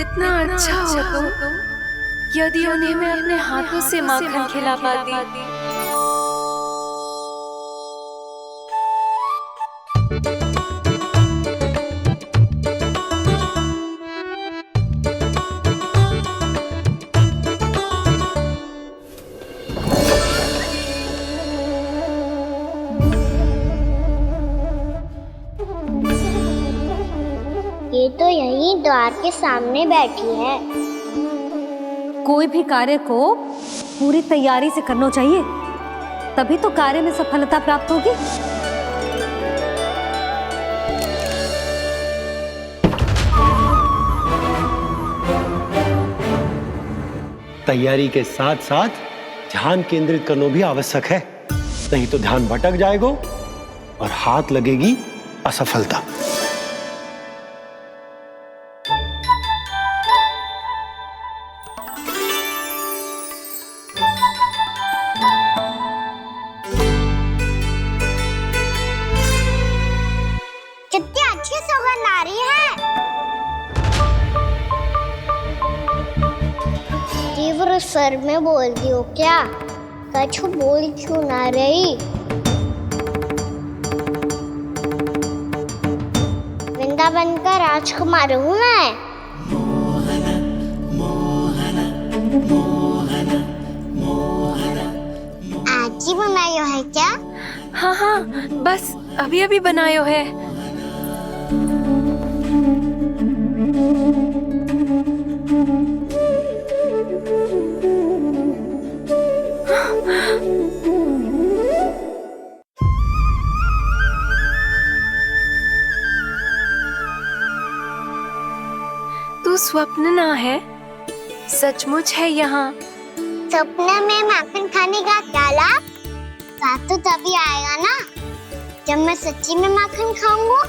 इतना अच्छा हो तुम, यदि उन्हें मैं अपने हाथों से माखन खिला पाती। ये तो यहीं द्वार के सामने बैठी है। कोई भी कार्य को पूरी तैयारी से करना चाहिए, तभी तो कार्य में सफलता प्राप्त होगी। तैयारी के साथ साथ ध्यान केंद्रित करना भी आवश्यक है, नहीं तो ध्यान भटक जाएगा और हाथ लगेगी असफलता। कितनी अच्छी सुगंध आ रही है। तीव्र स्वर में बोलती हो क्या? कछु बोल क्यों ना रही? वृंदावन का राजकुमार हूँ मैं। आज ही बनायो है क्या? हाँ हाँ, बस अभी अभी बनायो है। तू स्वप्न ना है, सचमुच है यहाँ। सपने में माखन खाने का क्या लाभ? बात तो तभी आएगा ना जब मैं सच्ची में माखन खाऊंगा।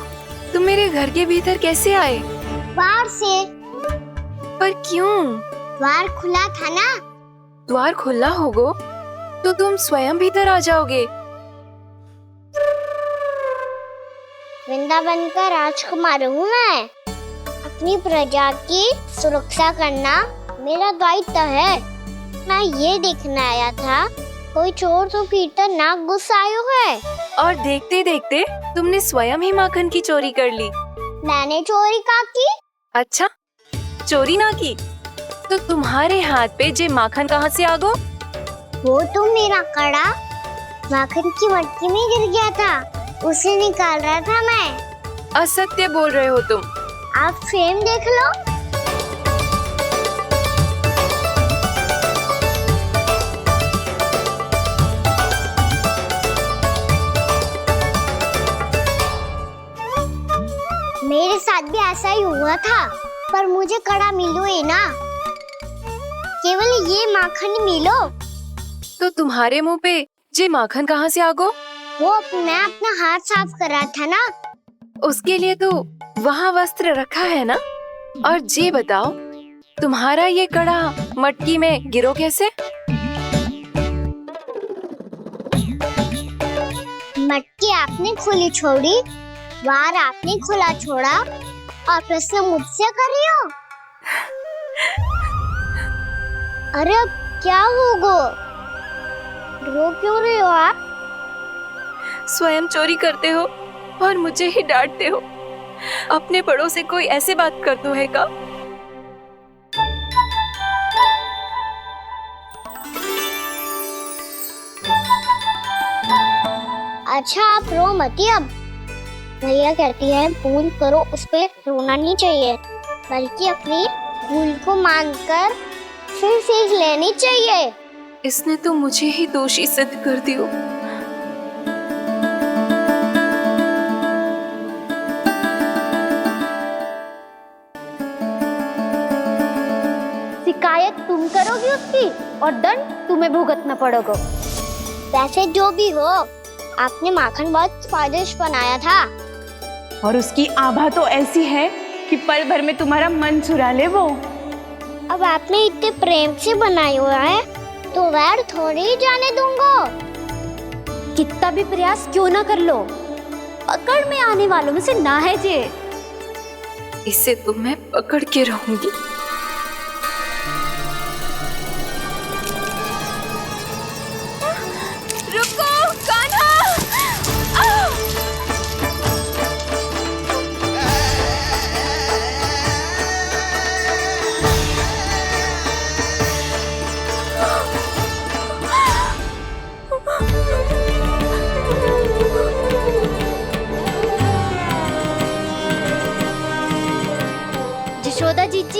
तुम मेरे घर के भीतर कैसे आए? बाहर से। पर क्यों? द्वार खुला था ना। द्वार खुला होगा तो तुम स्वयं भीतर आ जाओगे। वृंदावन का राजकुमार हूँ मैं। अपनी प्रजा की सुरक्षा करना मेरा दायित्व है। मैं ये देखने आया था कोई चोर तो भीतर ना घुस आयो है। और देखते देखते तुमने स्वयं ही माखन की चोरी कर ली। मैंने चोरी का की? अच्छा, चोरी ना की तो तुम्हारे हाथ पे जे माखन कहाँ से आ गो? वो तो मेरा कड़ा माखन की मटकी में गिर गया था, उसे निकाल रहा था मैं। असत्य बोल रहे हो तुम। आप फ्रेम देख लो। मेरे साथ भी ऐसा ही हुआ था, पर मुझे कड़ा मिलो ही ना। केवल ये माखन ही मिलो। तो तुम्हारे मुंह पे जे माखन कहाँ से आ गो? वो मैं अपना हाथ साफ कर रहा था ना। उसके लिए तो वहाँ वस्त्र रखा है ना। और जे बताओ, तुम्हारा ये कड़ा मटकी में गिरो कैसे? मटकी आपने खुली छोड़ी, द्वार आपने खुला छोड़ा और प्रश्न मुझसे करियो। अरे अब क्या होगा? रो क्यों रहे हो आप? स्वयं चोरी करते हो और मुझे ही डांटते हो। अपने बड़ों से कोई ऐसे बात कर दो है का? अच्छा आप रो मती। अब भैया कहती है भूल करो, उस पे रोना नहीं चाहिए, बल्कि अपनी भूल को मानकर फिर सीख लेनी चाहिए। इसने तो मुझे ही दोषी सिद्ध कर दियो। शिकायत तुम करोगी उसकी और दंड तुम्हें भुगतना पड़ेगा। वैसे जो भी हो, आपने माखन बहुत स्वादिष्ट बनाया था। और उसकी आभा तो ऐसी है कि पल भर में तुम्हारा मन चुरा ले वो। अब आपने इतने प्रेम से बनाया हुआ है तो वैर थोड़ी ही जाने दूंगा। कितना भी प्रयास क्यों ना कर लो, पकड़ में आने वालों में से ना है जे। इससे तो मैं पकड़ के रहूंगी।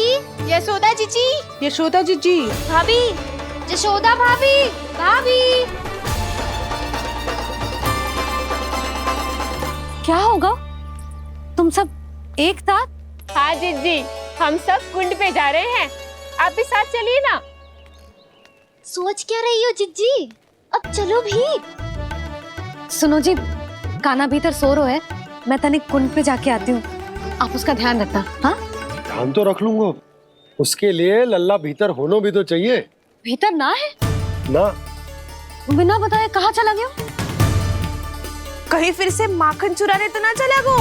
जीजी, यशोदा जीजी, यशोदा जीजी, भाभी, यशोदा भाभी, भाभी। क्या होगा? तुम सब एक साथ? हाँ जीजी, हम सब कुंड पे जा रहे हैं, आप भी साथ चलिए ना। सोच क्या रही हो जीजी? अब चलो भी। सुनो जी, कान्हा भीतर सो रहा है, मैं तनिक कुंड पे जाके आती हूँ, आप उसका ध्यान रखना। हाँ, ध्यान तो रख लूंगा, उसके लिए लल्ला भीतर होना भी तो चाहिए। भीतर ना है? ना, बिना बताए कहाँ चला गया? कहीं फिर से माखन चुराने तो ना चला वो।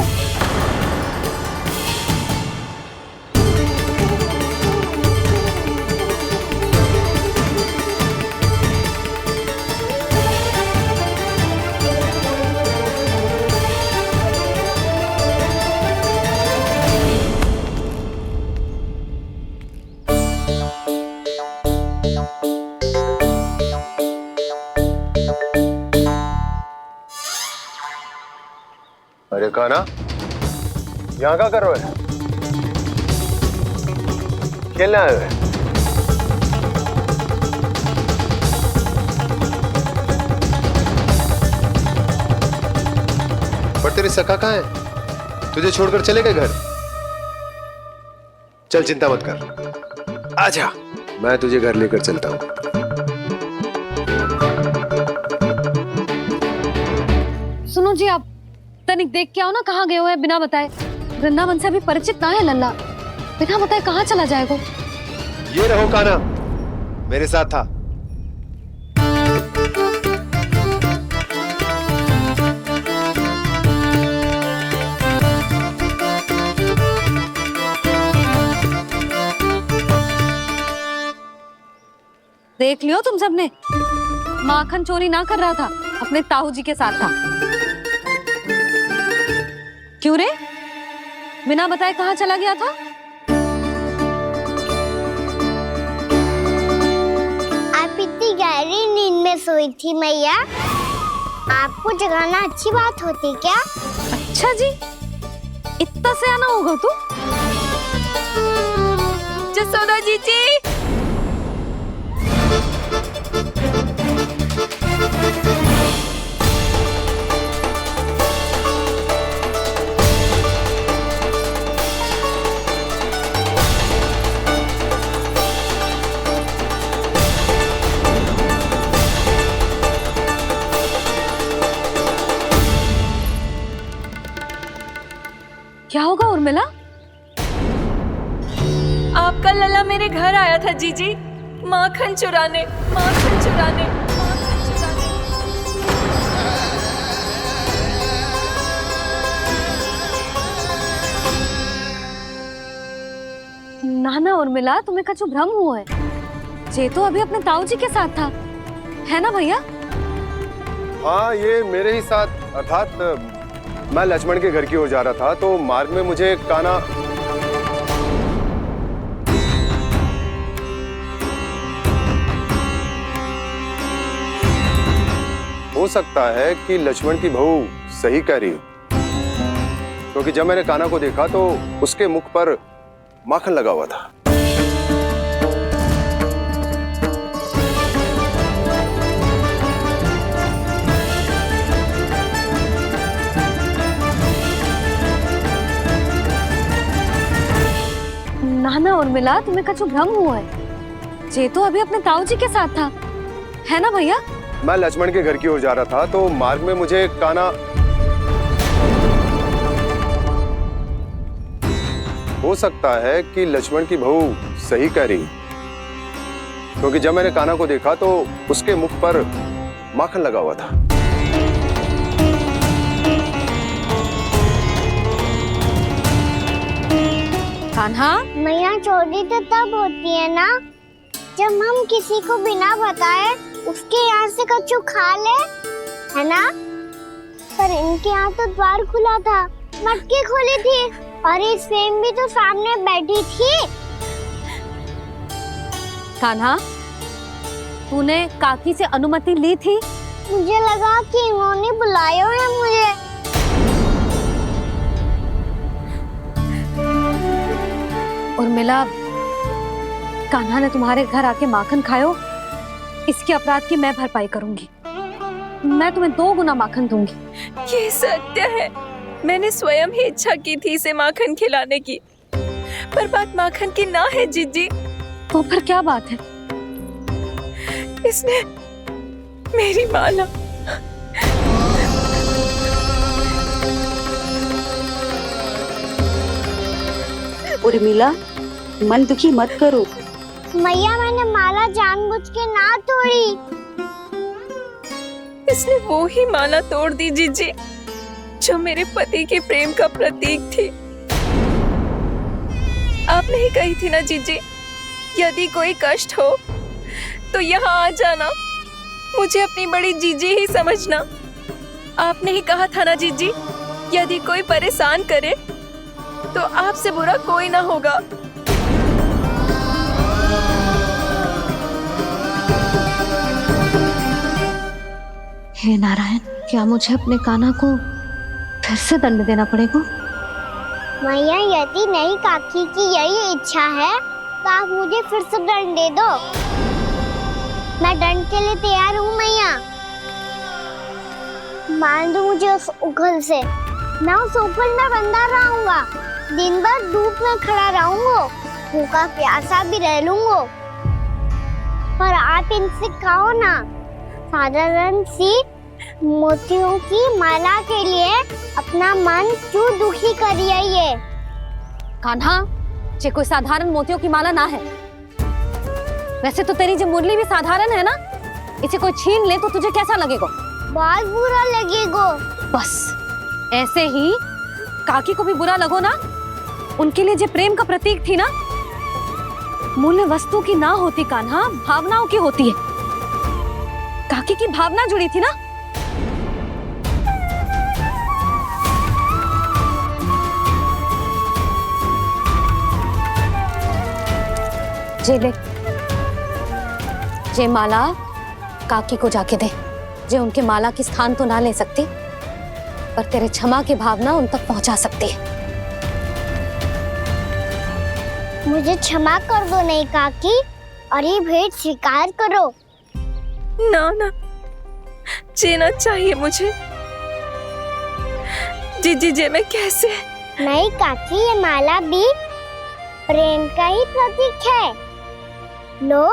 अरे कान्हा, यहाँ क्या कर रहे हो? खेलने आए हुए? पर तेरे सखा कहाँ है? तुझे छोड़कर चले गए घर? चल चिंता मत कर, आजा, मैं तुझे घर लेकर चलता हूँ। सुनो जी, आप तनिक देख के आओ ना, कहाँ गए हुए हैं बिना बताए। वृंदावन से अभी परिचित ना है लल्ला, बिना बताए कहाँ चला जाएगा? ये रहो कान्हा, मेरे साथ था। देख लियो तुम सबने, माखन चोरी ना कर रहा था, अपने ताऊ जी के साथ था। क्यों रे, बिना बताए कहाँ चला गया था? आप इतनी गहरी नींद में सोई थी मैया, आपको जगाना अच्छी बात होती क्या? अच्छा जी, इतना सियाना होगा तू? यशोदा जीजी, क्या होगा उर्मिला? आपका लल्ला मेरे घर आया था जीजी, माखन चुराने, माखन चुराने, माखन चुराने। ना ना उर्मिला, तुम्हें कछु भ्रम हुआ है, जे तो अभी अपने ताऊ जी के साथ था, है ना भैया? हाँ, ये मेरे ही साथ, अर्थात मैं लक्ष्मण के घर की ओर जा रहा था, तो मार्ग में मुझे कान्हा हो सकता है कि लक्ष्मण की बहू सही कह रही हो, क्योंकि जब मैंने कान्हा को देखा तो उसके मुख पर माखन लगा हुआ था। ना ना उर्मिला, तुम्हें कछु भ्रम हुआ है, जे तो अभी अपने ताऊ जी के साथ था, है ना भैया? मैं लक्ष्मण के घर की ओर जा रहा था, तो मार्ग में मुझे कान्हा हो सकता है कि लक्ष्मण की बहू सही कह रही, क्योंकि जब मैंने कान्हा को देखा तो उसके मुख पर माखन लगा हुआ था। कान्हा, मैया, चोरी तो तब होती है ना जब हम किसी को बिना बताए उसके यहाँ से कछु खा ले, है ना? पर इनके यहाँ तो द्वार खुला था, मटकी खोली थी और ये सेम भी तो सामने बैठी थी। कान्हा, तूने काकी से अनुमति ली थी? मुझे लगा कि इन्होंने बुलाया है मुझे। उर्मिला, कान्हा ने तुम्हारे घर आके माखन खायो, इसके अपराध की मैं भरपाई करूंगी। मैं तुम्हें 2 गुना माखन दूंगी। ये सत्य है, मैंने स्वयं ही इच्छा की थी इसे माखन खिलाने की, पर बात माखन की ना है जीजी। तो फिर क्या बात है? इसने मेरी माला उर्मिला, मन दुखी मत करो। मैया मैंने माला जानबूझ के ना तोड़ी। इसने वो ही माला तोड़ दी जीजी जो मेरे पति के प्रेम का प्रतीक थी। आपने ही कही थी ना जीजी, यदि कोई कष्ट हो तो यहाँ आ जाना, मुझे अपनी बड़ी जीजी ही समझना। आपने ही कहा था ना जीजी, यदि कोई परेशान करे तो आपसे बुरा कोई ना होगा। हे नारायण, क्या मुझे अपने कान्हा को फिर से दंड देना पड़ेगा? मैया यदि नहीं काकी की यही इच्छा है तो आप मुझे फिर से दंड दे दो। मैं दंड के लिए तैयार हूँ मैया। मान दो मुझे उस उखल से, मैं उस उखल में बंधा रहूंगा, दिन भर धूप में खड़ा रहूंगा, भूखा प्यासा भी रह लूंगा। पर आप इनसे कहो ना, साधारण सी मोतियों की माला के लिए अपना मन क्यों दुखी करिए? कान्हा, ये कोई साधारण मोतियों की माला ना है। वैसे तो तेरी जो मुरली भी साधारण है ना, इसे कोई छीन ले तो तुझे कैसा लगेगा? बहुत बुरा लगेगा। बस ऐसे ही काकी को भी बुरा लगो ना। उनके लिए जो प्रेम का प्रतीक थी ना, मूल्य वस्तु की ना होती कान्हा, भावनाओं की होती है। काकी की भावना जुड़ी थी ना। जे ले, जे माला काकी को जाके दे। जे उनके माला की स्थान तो ना ले सकती, पर तेरे क्षमा की भावना उन तक पहुंचा सकती है। मुझे क्षमा कर दो नहीं काकी, और ये भेंट स्वीकार करो। ना ना, जीना चाहिए मुझे। जीजी जे मैं कैसे? नहीं काकी, ये माला भी प्रेम का ही प्रतीक है। लो,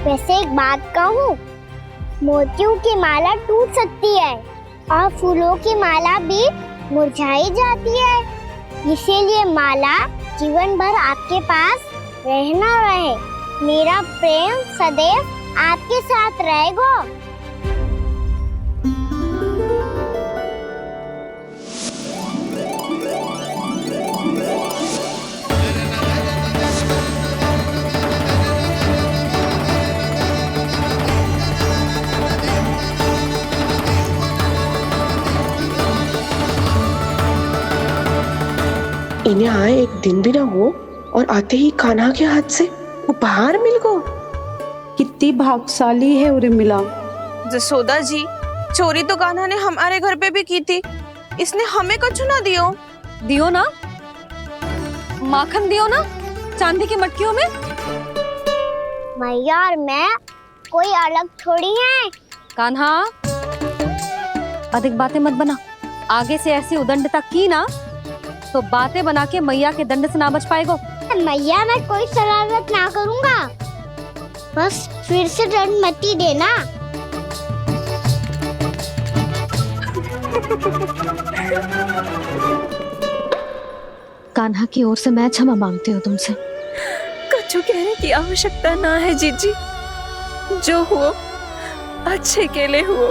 वैसे एक बात कहूँ, मोतियों की माला टूट सकती है और फूलों की माला भी मुरझाई जाती है। इसीलिए माला जीवन भर आपके पास रहना रहे। मेरा प्रेम सदैव आपके साथ रहेगा। इन्हें आए एक दिन भी ना हो और आते ही कान्हा के हाथ से उपहार मिल गो। कितनी भाग्यशाली है उर्मिला। जसोदा जी, चोरी तो कान्हा ने हमारे घर पे भी की थी, इसने हमें कछु ना दियो। दियो ना, माखन दियो ना, चांदी की मटकियों में। मैया और मैं कोई अलग थोड़ी हैं। कान्हा, अधिक बातें मत बना। आगे से ऐसी उदंडता की ना तो बातें बना के मैया के दंड से ना बच पाएगो। मैया मैं कोई शरारत ना करूँगा, बस फिर से दंड मत ही देना। कान्हा की ओर से मैं क्षमा मांगती हूँ तुमसे। कछु कहने की आवश्यकता ना है जीजी, जो हुआ अच्छे के लिए हुआ।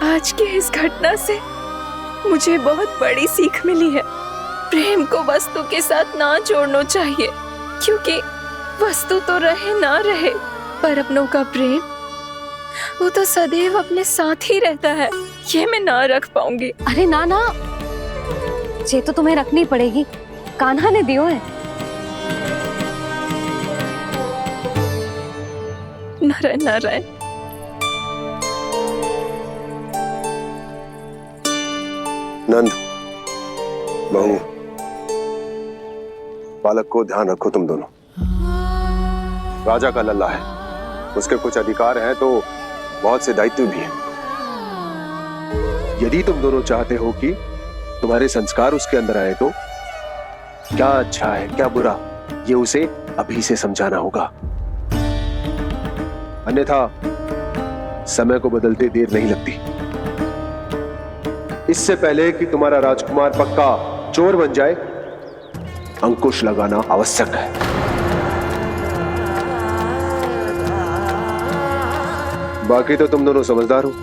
आज की इस घटना से मुझे बहुत बड़ी सीख मिली है। प्रेम को वस्तु के साथ ना जोड़ना चाहिए, क्योंकि वस्तु तो रहे ना रहे, पर अपनों का प्रेम वो तो सदैव अपने साथ ही रहता है। ये मैं ना रख पाऊंगी। अरे ना ना, ये तो तुम्हें रखनी पड़ेगी। कान्हा ने दियो है। नारायण नारायण। नंद, बहू, बालक को ध्यान रखो तुम दोनों। राजा का लल्ला है, उसके कुछ अधिकार हैं तो बहुत से दायित्व भी हैं। यदि तुम दोनों चाहते हो कि तुम्हारे संस्कार उसके अंदर आए तो क्या अच्छा है क्या बुरा ये उसे अभी से समझाना होगा, अन्यथा समय को बदलते देर नहीं लगती। इससे पहले कि तुम्हारा राजकुमार पक्का चोर बन जाए, अंकुश लगाना आवश्यक है। बाकी तो तुम दोनों समझदार हो।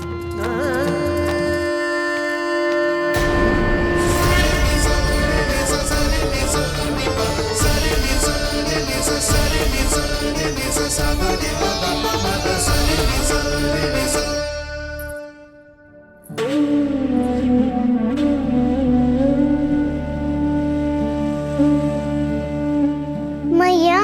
मैया,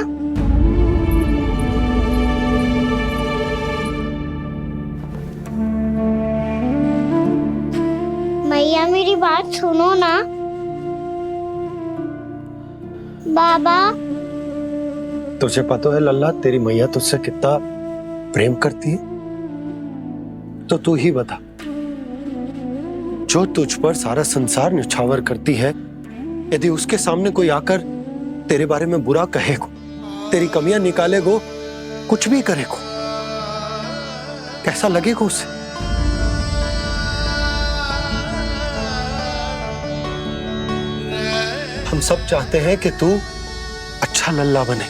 मैया मेरी बात सुनो ना। बाबा, तुझे पता है लल्ला, तेरी मैया तुझसे कितना प्रेम करती है? तो तू ही बता, जो तुझ पर सारा संसार न्यौछावर करती है, यदि उसके सामने कोई आकर तेरे बारे में बुरा कहेगो, तेरी कमियां निकालेगो, कुछ भी करेगो, कैसा लगेगा उसे? हम सब चाहते हैं कि तू अच्छा लल्ला बने,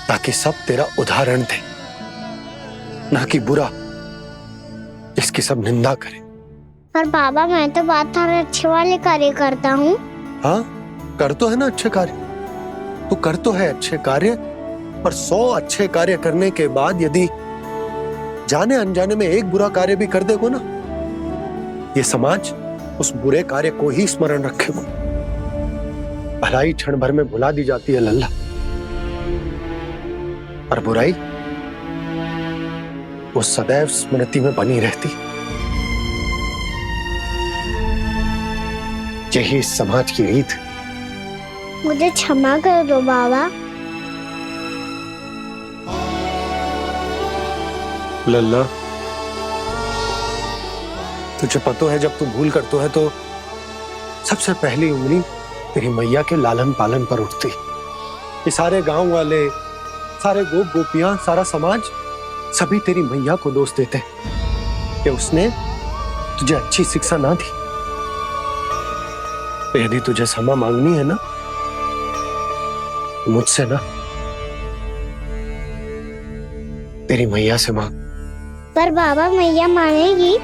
ताकि सब तेरा उदाहरण दे, ना कि बुरा जिसकी सब निंदा करे। पर बाबा मैं तो बात हर अच्छे वाले कार्य करता हूँ। हाँ, कर तो है ना अच्छे कार्य, तू कर तो है अच्छे कार्य, पर 100 अच्छे कार्य करने के बाद यदि जाने अनजाने में एक बुरा कार्य भी कर देगो ना, ये समाज उस बुरे कार्य को ही स्मरण रखेगो। भलाई क्षण भर में भुला दी जाती है लल्ला, और बुराई वो सदैव स्मृति में बनी रहती। यही इस समाज की रीत। मुझे क्षमा कर दो बाबा। लल्ला, तुझे पता है जब तू भूल करतो है तो सबसे पहली उंगली तेरी मैया के लालन पालन पर उठती। ये सारे गांव वाले, सारे गोप गोपियां, सारा समाज सभी तेरी मैया को दोष देते कि उसने तुझे अच्छी शिक्षा ना दी। तो यदि तुझे क्षमा मांगनी है ना, मुझसे ना, तेरी मैया से मांग। पर बाबा मैया मानेगी?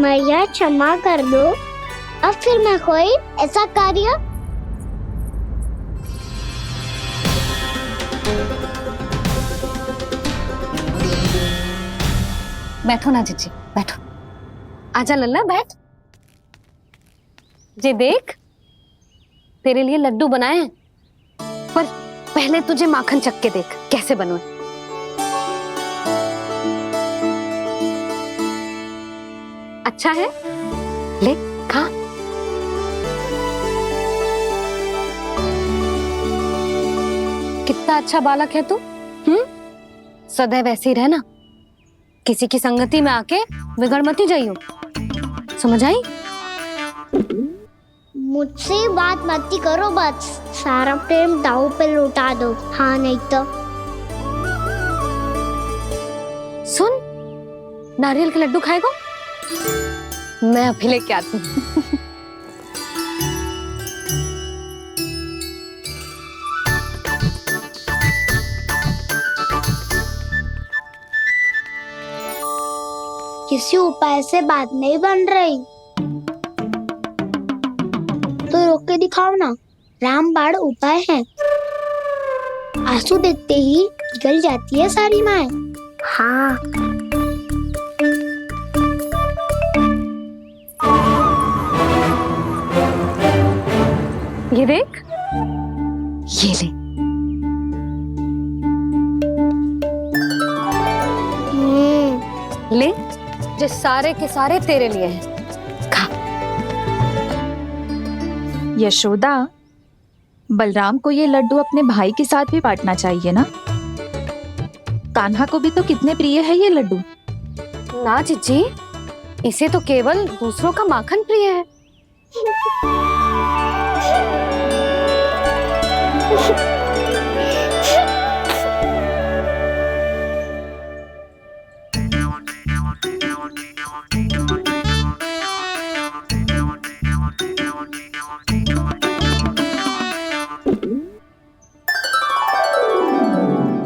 मैया क्षमा कर दो, अब फिर मैं कोई ऐसा कार्य। बैठो ना जीजी, बैठो। आजा लल्ला, बैठ। जे देख, तेरे लिए लड्डू बनाए हैं, पर पहले तुझे माखन चख के देख कैसे बने। अच्छा है, ले खा। कितना अच्छा बालक है तू। सदैव ऐसे ही रहना, किसी की संगति में आके बिगड़ मत जाइयो, समझ आई? मुझसे बात मत करो, बस सारा प्रेम दाव पे लौटा दो। हाँ नहीं तो सुन, नारियल के लड्डू खाएगा? मैं अभी लेके आती हूँ। किसी उपाय से बात नहीं बन रही तो रोक के दिखाओ ना। रामबाण उपाय है, आंसू देखते ही गल जाती है सारी माए। हाँ, ये देख, ये ले। ले, जो सारे के सारे तेरे लिए हैं। यशोदा, बलराम को ये लड्डू अपने भाई के साथ भी बांटना चाहिए ना। कान्हा को भी तो कितने प्रिय है ये लड्डू। ना जीजी, इसे तो केवल दूसरों का माखन प्रिय है।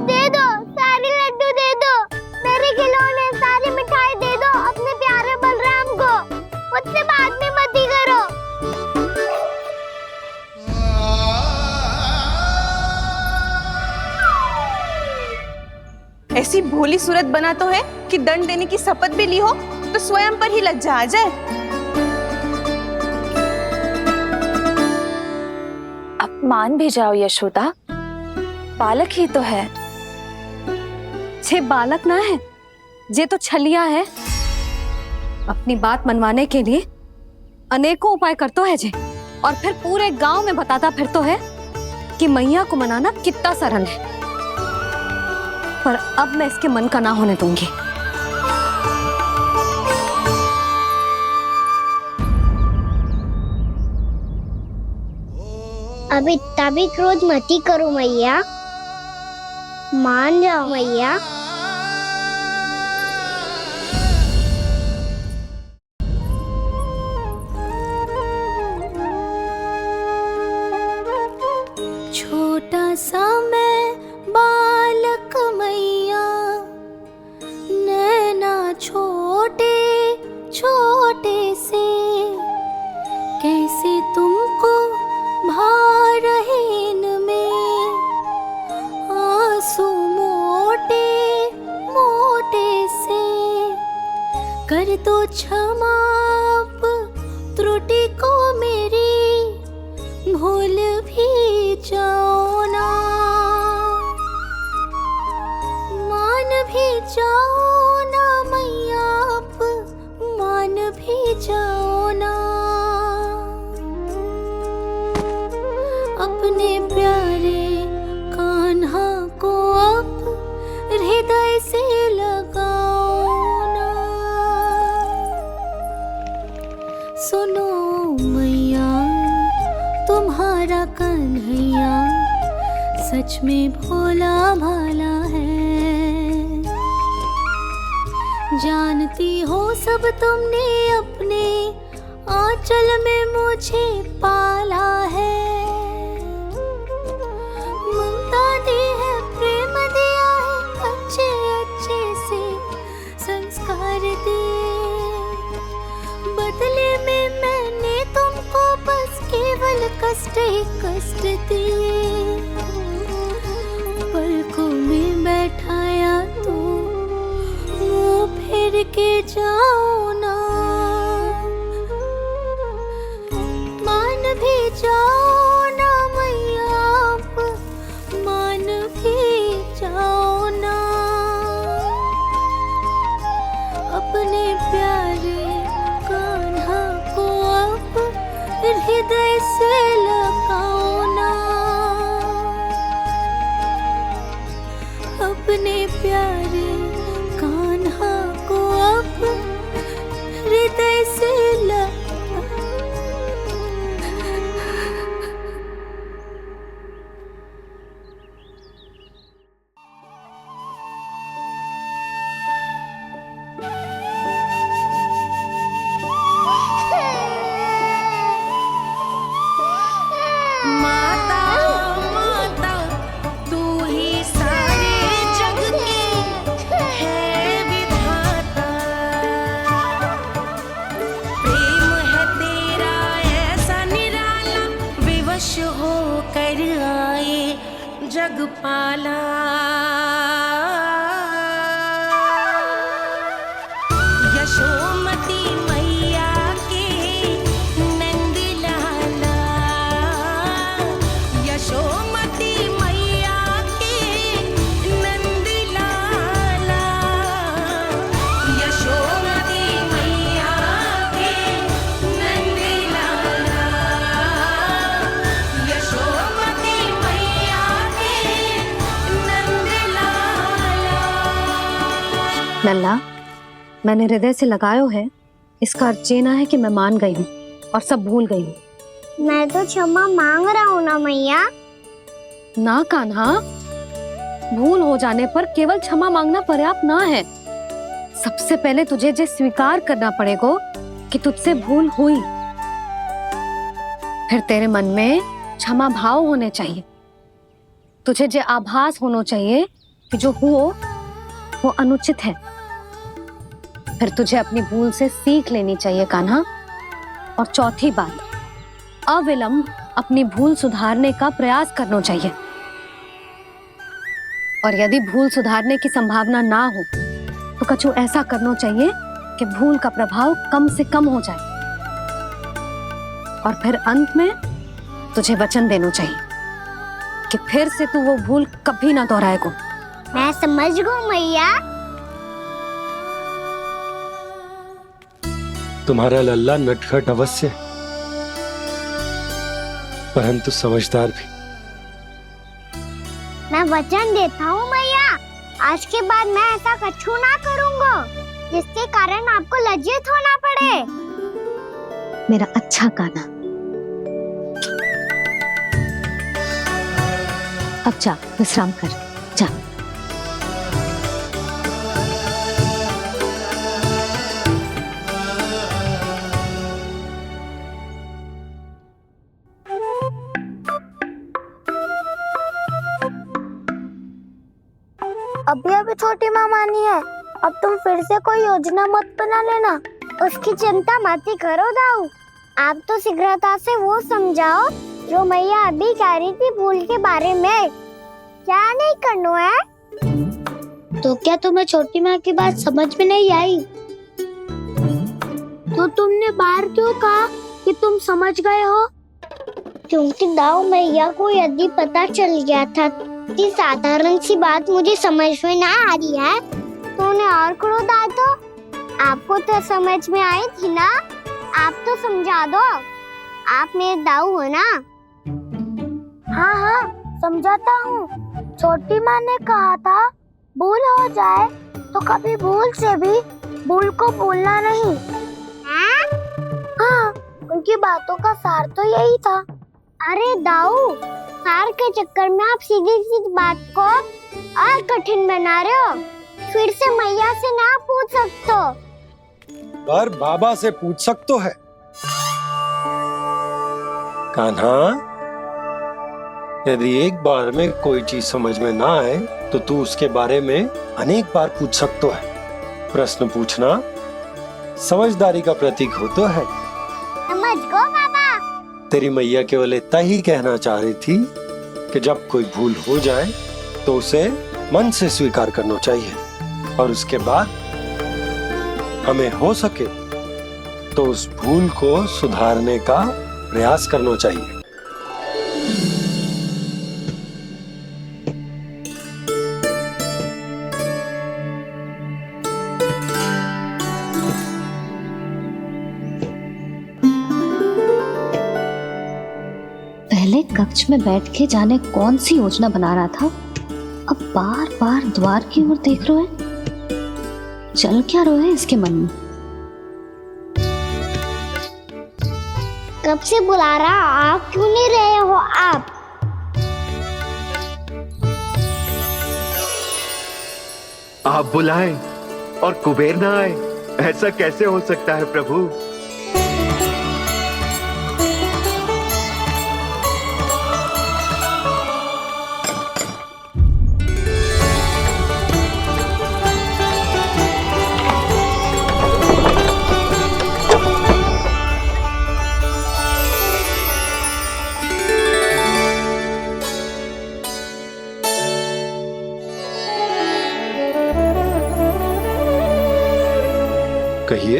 दे दो, सारे लड्डू दे दो, मेरे खिलौने सारी मिठाई दे दो अपने प्यारे बलराम को। मुझसे बाद में मत ही करो। ऐसी भोली सूरत बना तो है कि दंड देने की शपथ भी ली हो तो स्वयं पर ही लज्जा आ जाए। अब मान भी जाओ यशोदा, बालक ही तो है। छे बालक ना है, जे तो छलिया है। अपनी बात मनवाने के लिए अनेकों उपाय करतो है जे, और फिर पूरे गांव में बताता फिरतो है कि मैया को मनाना कितना सरल है। पर अब मैं इसके मन का ना होने दूंगी। अब इतना भी क्रोध मत ही करो मैया, मान जाओ मैया। छोटा सा मैं बालक मैया, नैना छोटे छोटे से, कैसे तुमको भा रहे इनमें आंसू मोटे मोटे से। कर दो क्षमा त्रुटि को मेरी, भूल भी जाओ ना, मान भी जाओ ना मैया, मान भी जाओ ना। अपने प्यारे कान्हा को अब हृदय से लगाओ ना। सुनो मैया, तुम्हारा कन्हैया सच में भोला भाला है। जानती हो सब तुमने अपने आंचल में मुझे पाला है। ममता दी है, प्रेम दिया है, अच्छे अच्छे से संस्कार दिए। बदले में मैंने तुमको बस केवल कष्ट ही कष्ट दिए। पलकों में बैठाया तो मुंह फेर के जाओ ना, मान भी जाओ ना मैया, मान भी जाओ ना। अपने प्यारे कान्हा को अब हृदय से लगाओ ना। अपने प्यारे कान्हा को अब हृदय से लल्ला, मैंने हृदय से लगायो है, इसका अर्थ ये ना है कि मैं मान गई हूँ और सब भूल गई हूँ। मैं तो क्षमा मांग रहा हूँ ना मैया। ना कान्हा, भूल हो जाने पर केवल क्षमा मांगना पर्याप्त ना है। सबसे पहले तुझे जे स्वीकार करना पड़ेगा कि तुझसे भूल हुई। फिर तेरे मन में क्षमा भाव होने चाहिए। तुझे जे आभास होना चाहिए कि जो हुआ वो अनुचित है। फिर तुझे अपनी भूल से सीख लेनी चाहिए कान्हा। और चौथी बात, अविलंब अपनी भूल सुधारने का प्रयास करना चाहिए। और यदि भूल सुधारने की संभावना ना हो तो कछु ऐसा करना चाहिए कि भूल का प्रभाव कम से कम हो जाए। और फिर अंत में तुझे वचन देना चाहिए कि फिर से तू वो भूल कभी ना दोहराएगा। मैं समझ गई मैया। तुम्हारा लल्ला नटखट अवश्य है, परंतु समझदार भी। मैं वचन देता हूँ मैया, आज के बाद मैं ऐसा कछु ना करूँगा जिसके कारण आपको लज्जित होना पड़े। मेरा अच्छा कान्हा, अब जा विश्राम कर, जा। अभी अभी छोटी माँ मानी है, अब तुम फिर से कोई योजना मत बना लेना। उसकी चिंता मत ही करो दाऊ। आप तो शीघ्रता से वो समझाओ जो मैया अभी कह रही थी भूल के बारे में। क्या नहीं करना है? तो क्या तुम्हें छोटी माँ की बात समझ में नहीं आई? तो तुमने बाहर क्यों कहा कि तुम समझ गए हो? क्योंकि दाऊ मैया को यदि पता चल गया था कि साधारण सी बात मुझे समझ में ना आ रही है तो उन्हें और क्रोध आया। तो आपको तो समझ में आई थी ना, आप तो समझा दो। आप मेरे दाऊ हो ना। हाँ हाँ समझाता हूँ। छोटी माँ ने कहा था भूल हो जाए तो कभी भूल से भी भूल को भूलना नहीं। हाँ, उनकी बातों का सार तो यही था। अरे दाऊ, सार के चक्कर में आप सीधी सीधी बात को और कठिन बना रहे हो। फिर से मैया से ना पूछ सकते हो, पर बाबा से पूछ सकते है। कान्हा, यदि एक बार में कोई चीज समझ में ना आए तो तू उसके बारे में अनेक बार पूछ सकते है। प्रश्न पूछना समझदारी का प्रतीक होता है। समझ गो बाबा। तेरी मैया केवल इतना ही कहना चाह रही थी कि जब कोई भूल हो जाए तो उसे मन से स्वीकार करना चाहिए और उसके बाद हमें हो सके तो उस भूल को सुधारने का प्रयास करना चाहिए। पहले कक्ष में बैठ के जाने कौन सी योजना बना रहा था, अब बार बार द्वार की ओर देख रहे हैं। चल क्या रहे हैं इसके मन में? कब से बुला रहा, आप क्यों नहीं रहे हो? आप बुलाएं और कुबेर ना आए, ऐसा कैसे हो सकता है प्रभु? कहिए,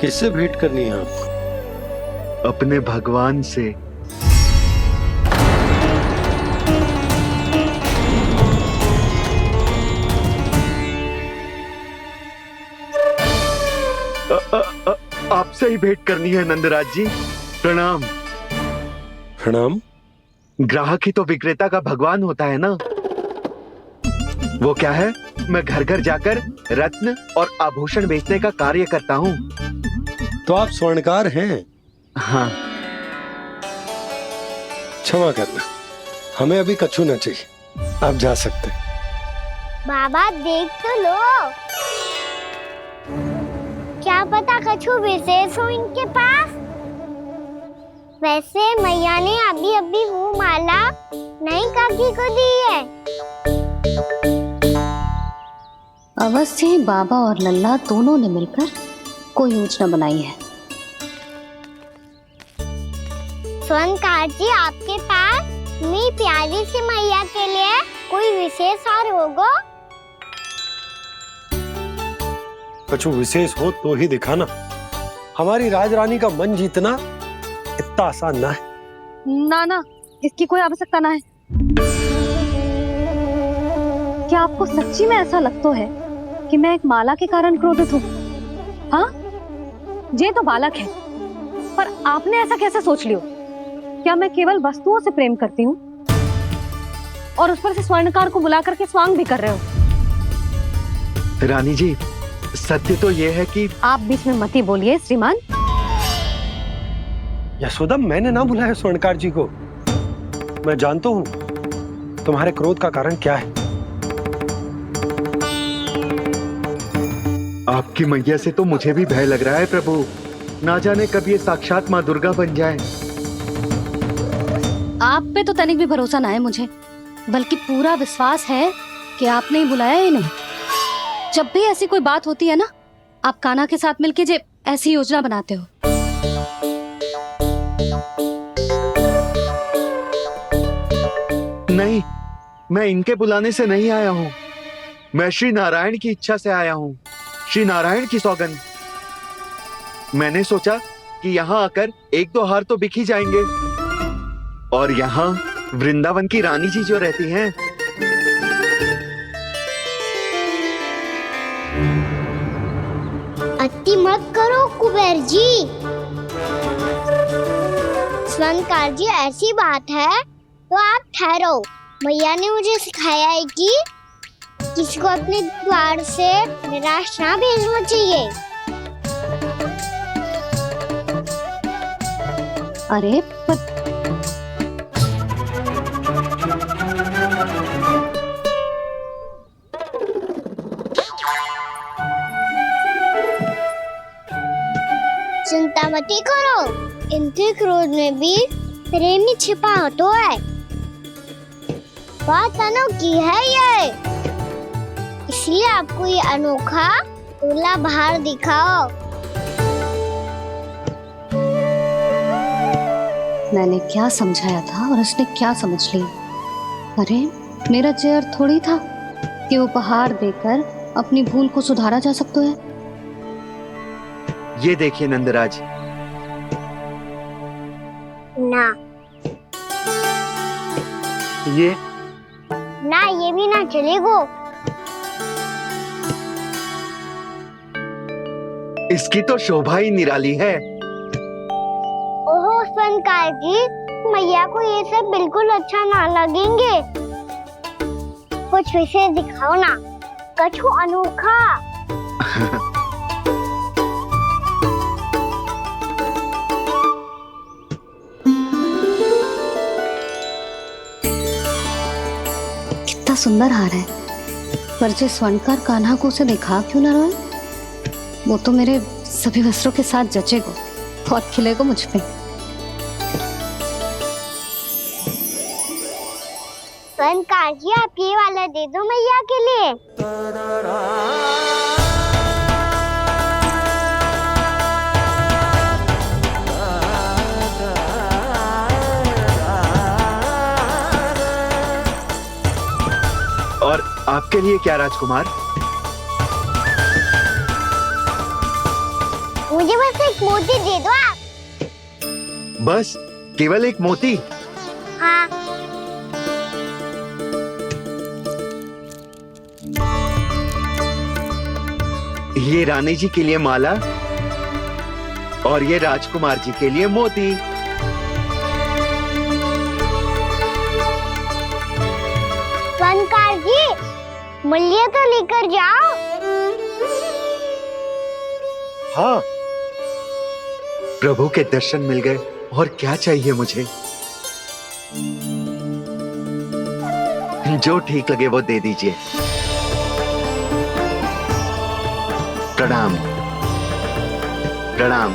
किससे भेंट करनी है आपको? अपने भगवान से। आपसे ही भेंट करनी है नंदराज जी। प्रणाम। प्रणाम। ग्राहक ही तो विक्रेता का भगवान होता है ना। वो क्या है, मैं घर घर जाकर रत्न और आभूषण बेचने का कार्य करता हूँ। तो आप स्वर्णकार हैं? हाँ। क्षमा करना, हमें अभी कछु न चाहिए, आप जा सकते हैं। बाबा देख तो लो, क्या पता कछु विशेष हो इनके पास। वैसे मैया ने अभी अभी वो माला नहीं काकी को दी है। अवश्य ही बाबा और लल्ला दोनों ने मिलकर कोई योजना बनाई है। स्वर्णकार जी, आपके पास मेरी प्यारी सी मैया के लिए कोई विशेष और होगा? कछु विशेष हो तो ही दिखाना। हमारी राजरानी का मन जीतना इतना आसान ना है। ना, इसकी कोई आवश्यकता ना है। क्या आपको सच्ची में ऐसा लगता है कि मैं एक माला के कारण क्रोधित हूँ? हाँ, ये तो बालक है, पर आपने ऐसा कैसे सोच लियो? क्या मैं केवल वस्तुओं से प्रेम करती हूँ और उस पर से स्वर्णकार को बुला करके स्वांग भी कर रहे हो? रानी जी, सत्य तो ये है कि आप बीच में मत ही बोलिए श्रीमान। यशोदा, मैंने ना बुलाया स्वर्णकार जी को। मैं जानता हूँ तुम्हारे क्रोध का कारण क्या है। आपकी मैया से तो मुझे भी भय लग रहा है प्रभु। ना जाने कब ये साक्षात माँ दुर्गा बन जाए। आप पे तो तनिक भी भरोसा ना है मुझे, बल्कि पूरा विश्वास है कि आपने ही बुलाया है इन्हें। जब भी ऐसी कोई बात होती है ना, आप कान्हा के साथ मिलके जे ऐसी योजना बनाते हो। नहीं, मैं इनके बुलाने से नहीं आया हूँ। मैं श्री नारायण की इच्छा से आया हूँ, श्री नारायण की सौगंध। मैंने सोचा कि यहाँ आकर एक दो हार तो बिक ही जाएंगे। और यहाँ वृंदावन की रानी जी जो रहती हैं, अति मत करो कुबेर जी। स्वर्णकार जी, ऐसी बात है तो आप ठहरो। भैया ने मुझे सिखाया है कि किसी को अपने द्वार से निराश ना भेजना चाहिए। अरे पर चिंता मत करो, इनके क्रोध में भी प्रेम ही छिपा तो है। बात अनोखी है ये, इसलिए आपको ये अनोखा दूल्हा बाहर दिखाओ। मैंने क्या समझाया था और उसने क्या समझ लिया? अरे मेरा जय थोड़ी था कि उपहार देकर अपनी भूल को सुधारा जा सकता है। ये देखिए नंदराज। ना ये ना, ये भी ना चलेगो। इसकी तो शोभा ही निराली है। ओहो स्वर्णकार जी, मैया को ये सब बिल्कुल अच्छा ना लगेंगे। कुछ विशेष दिखाओ ना, कछु अनोखा। कितना सुंदर हार है, पर जो स्वर्णकार कान्हा को उसे दिखा क्यों ना रहा है? वो तो मेरे सभी वस्त्रों के साथ जचेगा और खिलेगा मुझ पे। स्वर्णकार जी, आप ये वाला दे दो मैया के लिए। और आपके लिए क्या राजकुमार? मुझे बस एक मोती दे दो आप। बस केवल एक मोती? हाँ। ये रानी जी के लिए माला और ये राजकुमार जी के लिए मोती। स्वर्णकार जी, मूल्य तो लेकर जाओ। हाँ, प्रभु के दर्शन मिल गए और क्या चाहिए मुझे। जो ठीक लगे वो दे दीजिए। प्रणाम प्रणाम।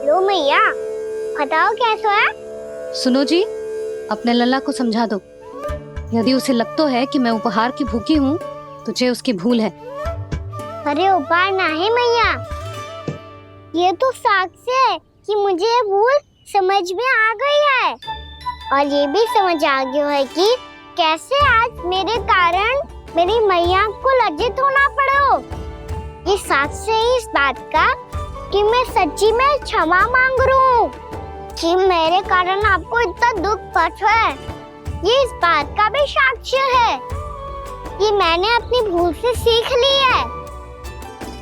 लो मैया, बताओ कैसा है? सुनो जी, अपने लल्ला को समझा दो। यदि उसे लगता है कि मैं उपहार की भूखी हूँ, तुझे उसकी भूल है। अरे उपहार ना है मैया, ये तो साक्ष्य है कि मुझे ये भूल समझ में आ गई है, और ये भी समझ आ गया है कि कैसे आज मेरे कारण मेरी मैया को लज्जित होना पड़ो। ये साक्ष्य है इस बात का कि मैं सच्ची में क्षमा मांग रहा हूँ कि मेरे कारण आपको इतना दुख पहुंचा है। ये इस बात का भी साक्ष्य है कि मैंने अपनी भूल से सीख ली है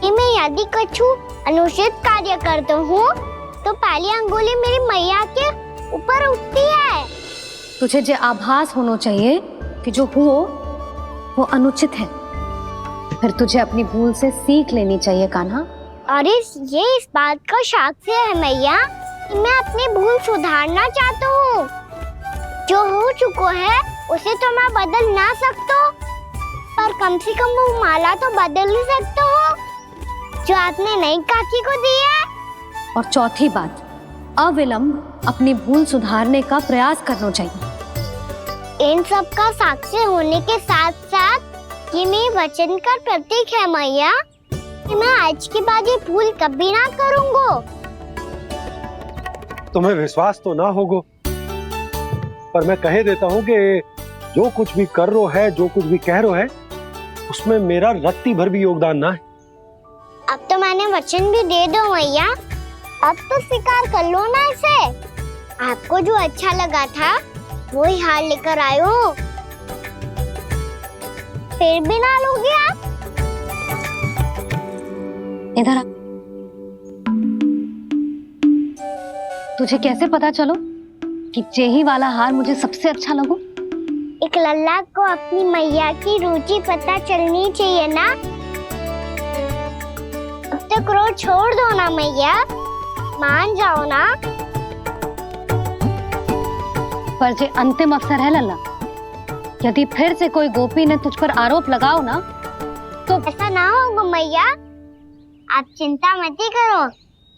कि मैं यदि कुछ अनुचित कार्य करता हूँ तो पहली अंगुली मेरी मैया के ऊपर उठती है। तुझे जो आभास होना चाहिए कि जो हुआ वो अनुचित है, फिर तुझे अपनी भूल से सीख लेनी चाहिए कान्हा। और ये इस बात का साक्ष्य है मैया कि मैं अपनी भूल सुधारना चाहता हूँ। जो हो चुका है उसे तो मैं बदल ना सकता, पर कम से कम वो माला तो बदल ही सकता हूँ जो आपने नई काकी को दी है। और चौथी बात, अविलंब अपनी भूल सुधारने का प्रयास करना चाहिए। इन सब का साक्ष्य होने के साथ साथ ये मेरे वचन का प्रतीक है मैया कि मैं आज के बाद ये भूल कभी ना करूँगा। तुम्हें विश्वास तो ना होगो, पर मैं कह देता हूँ कि जो कुछ भी कर रो है, जो कुछ भी कह रो है, उसमें मेरा रत्ती भर भी योगदान ना है। अब तो मैंने वचन भी दे दो मैया, अब तो स्वीकार कर लो ना इसे। आपको जो अच्छा लगा था वही हार लेकर आयो, फिर भी ना लोगे आप? इधर आ। तुझे कैसे पता चलो कि जेही वाला हार मुझे सबसे अच्छा लगो? एक लल्ला को अपनी मैया की रुचि पता चलनी चाहिए ना। अब तो क्रोध छोड़ दो ना मैया, मान जाओ ना। पर जे अंतिम अवसर है लल्ला, यदि फिर से कोई गोपी ने तुझ पर आरोप लगाओ ना तो ऐसा ना होगा मैया, आप चिंता मत ही करो,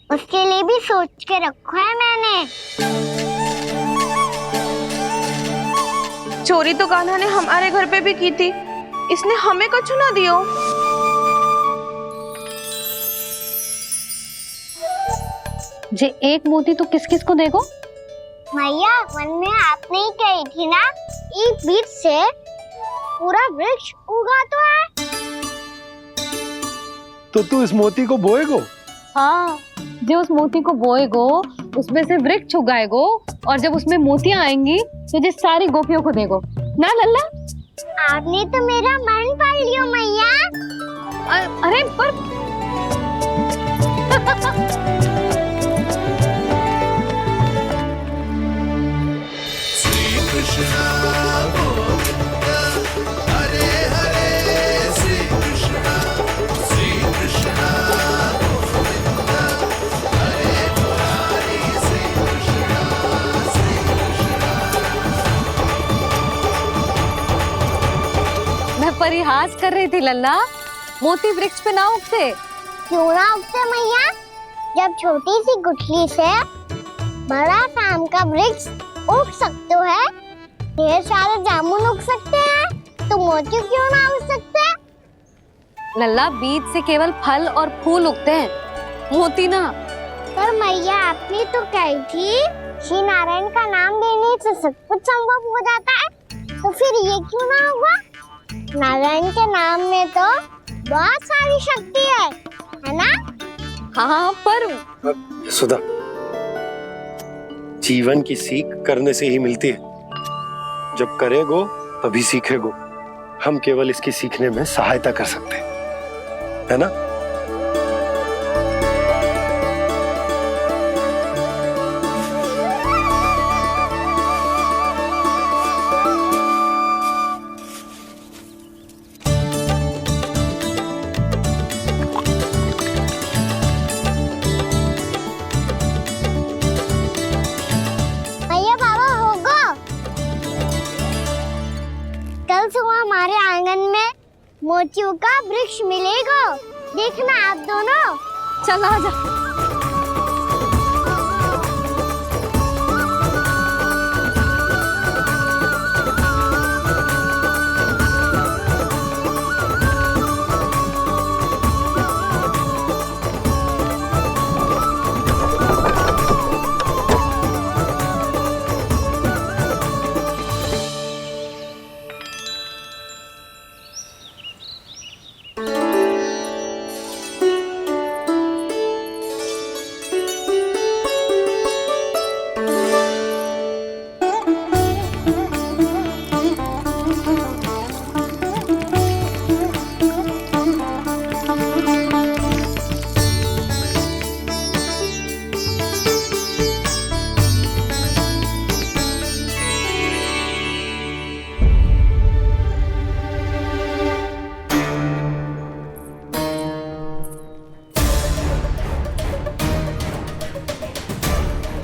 उसके लिए भी सोच के रखो है मैंने। चोरी तो कान्हा ने हमारे घर पे भी की थी, इसने हमें कछु ना दियो। जे एक मोती तो किस किस को देगो? मैया, मन में आपने ही कही थी ना, एक बीज से पूरा वृक्ष उगा तो है। तो तू इस मोती को बोएगो? हाँ, जो उस मोती को बोएगो उसमें से वृक्ष उगाएगो, और जब उसमें मोतियां आएंगी तो जिस सारी गोपियों को देगो ना लल्ला। आपने तो मेरा मन पढ़ लियो मैया। अरे पर मैं परिहास कर रही थी लल्ला, मोती वृक्ष पे ना उगते। क्यों ना उगते मैया? जब छोटी सी गुठली से बड़ा आम का वृक्ष उग सकते है, ढेर सारे जामुन उग सकते हैं, तो मोती क्यों ना उग सकते? लल्ला, बीज से केवल फल और फूल उगते हैं, मोती ना। पर मैया, आपने तो कही थी श्री नारायण का नाम लेने से सब कुछ संभव हो जाता है, तो फिर ये क्यों ना होगा? नारायण के नाम में तो बहुत सारी शक्ति है ना? हाँ, पर सुधा, जीवन की सीख करने से ही मिलती है। जब करेगो तभी सीखेगो। हम केवल इसकी सीखने में सहायता कर सकते हैं। है ना? भैया बाबा होगा। कल सुबह हमारे आंगन में मोतियों का वृक्ष मिलेगा, देखना आप दोनों। चल आ जा।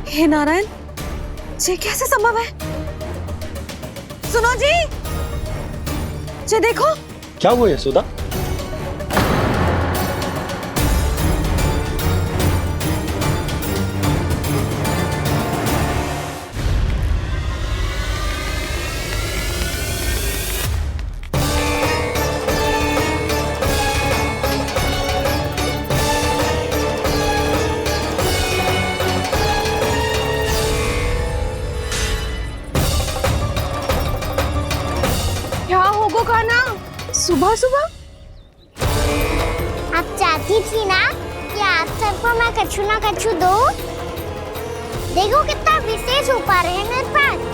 हे नारायण, ये कैसे संभव है? सुनो जी, ये देखो। क्या हुआ यशोदा? क्या होगा कान्हा सुबह सुबह? आप चाहती थी ना कि आप सबको मैं कछु ना कछु दूं? देखो कितना विशेष उपहार है मेरे पास।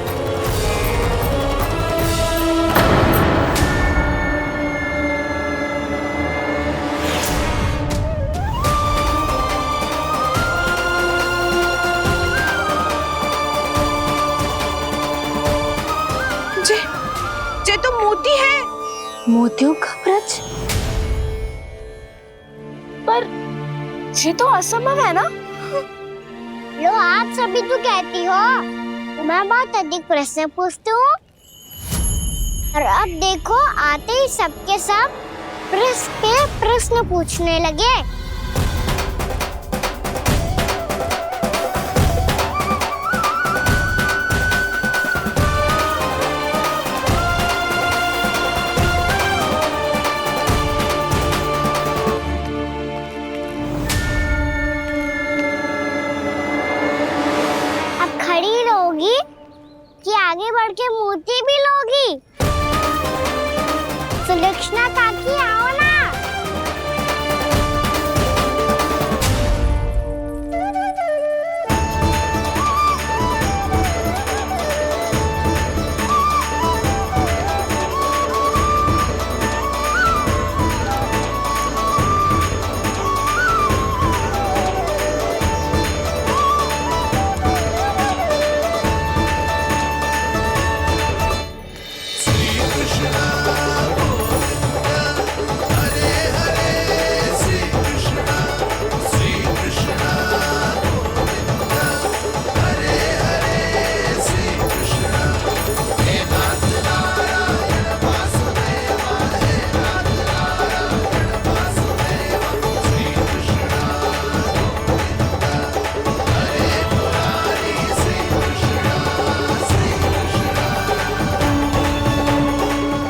ये तो मोती है। मोतियों का ब्रज? पर ये तो असंभव है ना? लो आप सभी तो कहती हो, तो मैं बहुत अधिक प्रश्न पूछती हूँ, और अब देखो आते ही सबके सब प्रश्न पे प्रश्न पूछने लगे। खड़ी रहोगी कि आगे बढ़ के मोती भी लोगी? सुलक्षणा काकी आओ ना।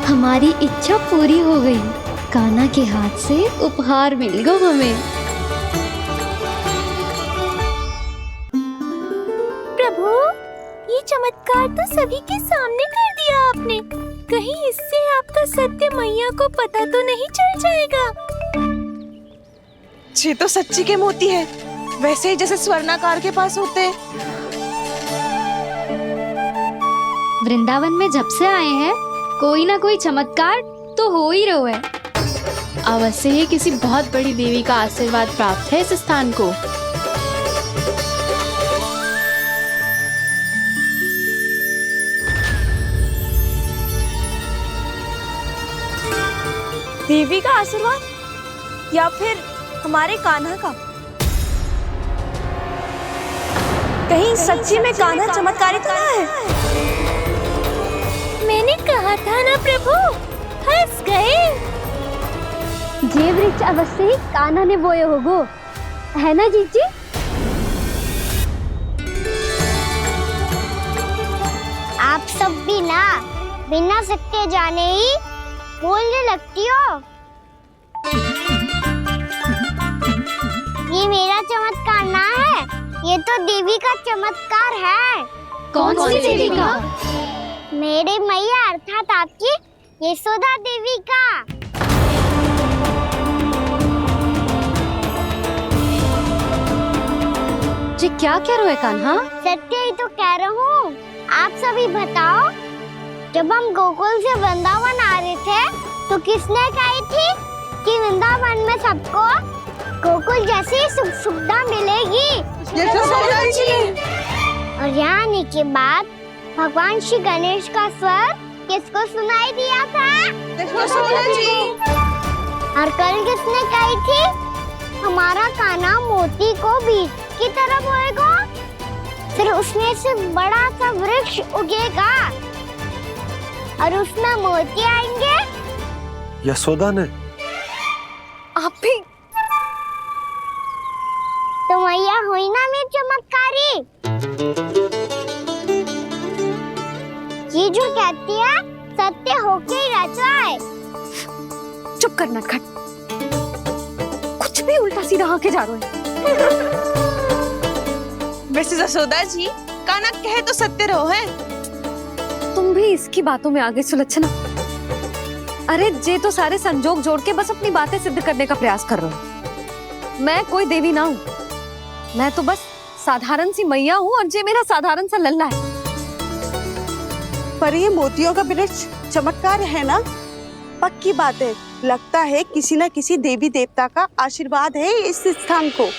हमारी इच्छा पूरी हो गई। कान्हा के हाथ से उपहार मिल गया हमें। प्रभु, ये चमत्कार तो सभी के सामने कर दिया आपने। कहीं इससे आपका सत्य मैया को पता तो नहीं चल जाएगा? ये तो सच्ची के मोती है, वैसे ही जैसे स्वर्णाकार के पास होते। वृंदावन में जब से आए हैं, कोई ना कोई चमत्कार तो हो ही रहा है। अवश्य ही किसी बहुत बड़ी देवी का आशीर्वाद प्राप्त है इस स्थान को। देवी का आशीर्वाद या फिर हमारे कान्हा का? कहीं सच्ची में कान्हा चमत्कारी तो ना है? मैंने कहा था ना प्रभु, हंस गए। ये वृक्ष अवश्य ही कान्हा ने बोए होगो, है ना जीजी? आप सब भी ना बिना सत्य जाने ही बोलने लगती हो। ये मेरा चमत्कार ना है, ये तो देवी का चमत्कार है। कौन सी देवी का? मेरे मैया अर्थात आपकी यशोदा देवी का। जी क्या कह रहे हो कान्हा? सत्य ही तो कह रहा हूँ। आप सभी बताओ, जब हम गोकुल से वृंदावन आ रहे थे तो किसने कही थी कि वृंदावन में सबको गोकुल जैसी सुख सुविधा मिलेगी? और यहाँ आने के बाद भगवान श्री गणेश का स्वर किसको सुनाई दिया था? और कल किसने कही थी हमारा कान्हा मोती को बीज की तरह बोएगा, फिर उसमें से बड़ा सा वृक्ष उगेगा और उसमें मोती आएंगे? यशोदा ने? आप भी? तो मैया हुई ना मेरी चमत्कारी। ये जो कहती है सत्य होके ही रहता है। चुप कर नटखट, कुछ भी उल्टा सीधा आके जा रहे हैं। वैसे यशोदा जी, कान्हा कहे तो सत्य रहो है। तुम भी इसकी बातों में आगे सुलझना। अरे जे तो सारे संजोग जोड़ के बस अपनी बातें सिद्ध करने का प्रयास कर रहे हो। मैं कोई देवी ना हूँ, मैं तो बस साधारण सी मैया हूँ और जे मेरा साधारण सा लल्ला है। पर ये मोतियों का वृक्ष चमत्कार है ना? पक्की बात है, लगता है किसी न किसी देवी देवता का आशीर्वाद है इस स्थान को।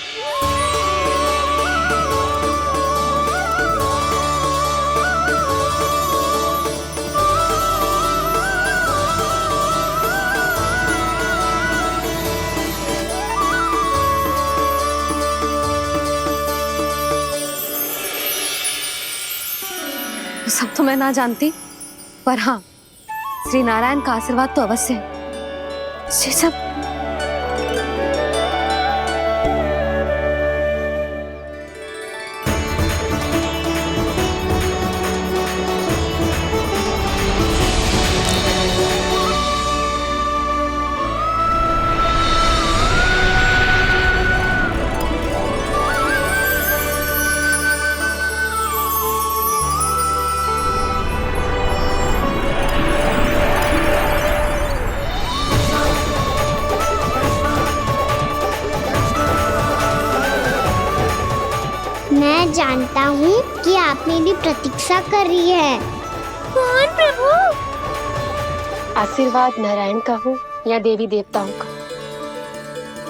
सब तो मैं ना जानती, पर हाँ, श्री नारायण का आशीर्वाद तो अवश्य है। ये सब मैं जानता हूँ कि आप मेरी प्रतीक्षा कर रही है। कौन प्रभु? आशीर्वाद नारायण का हो या देवी देवताओं का,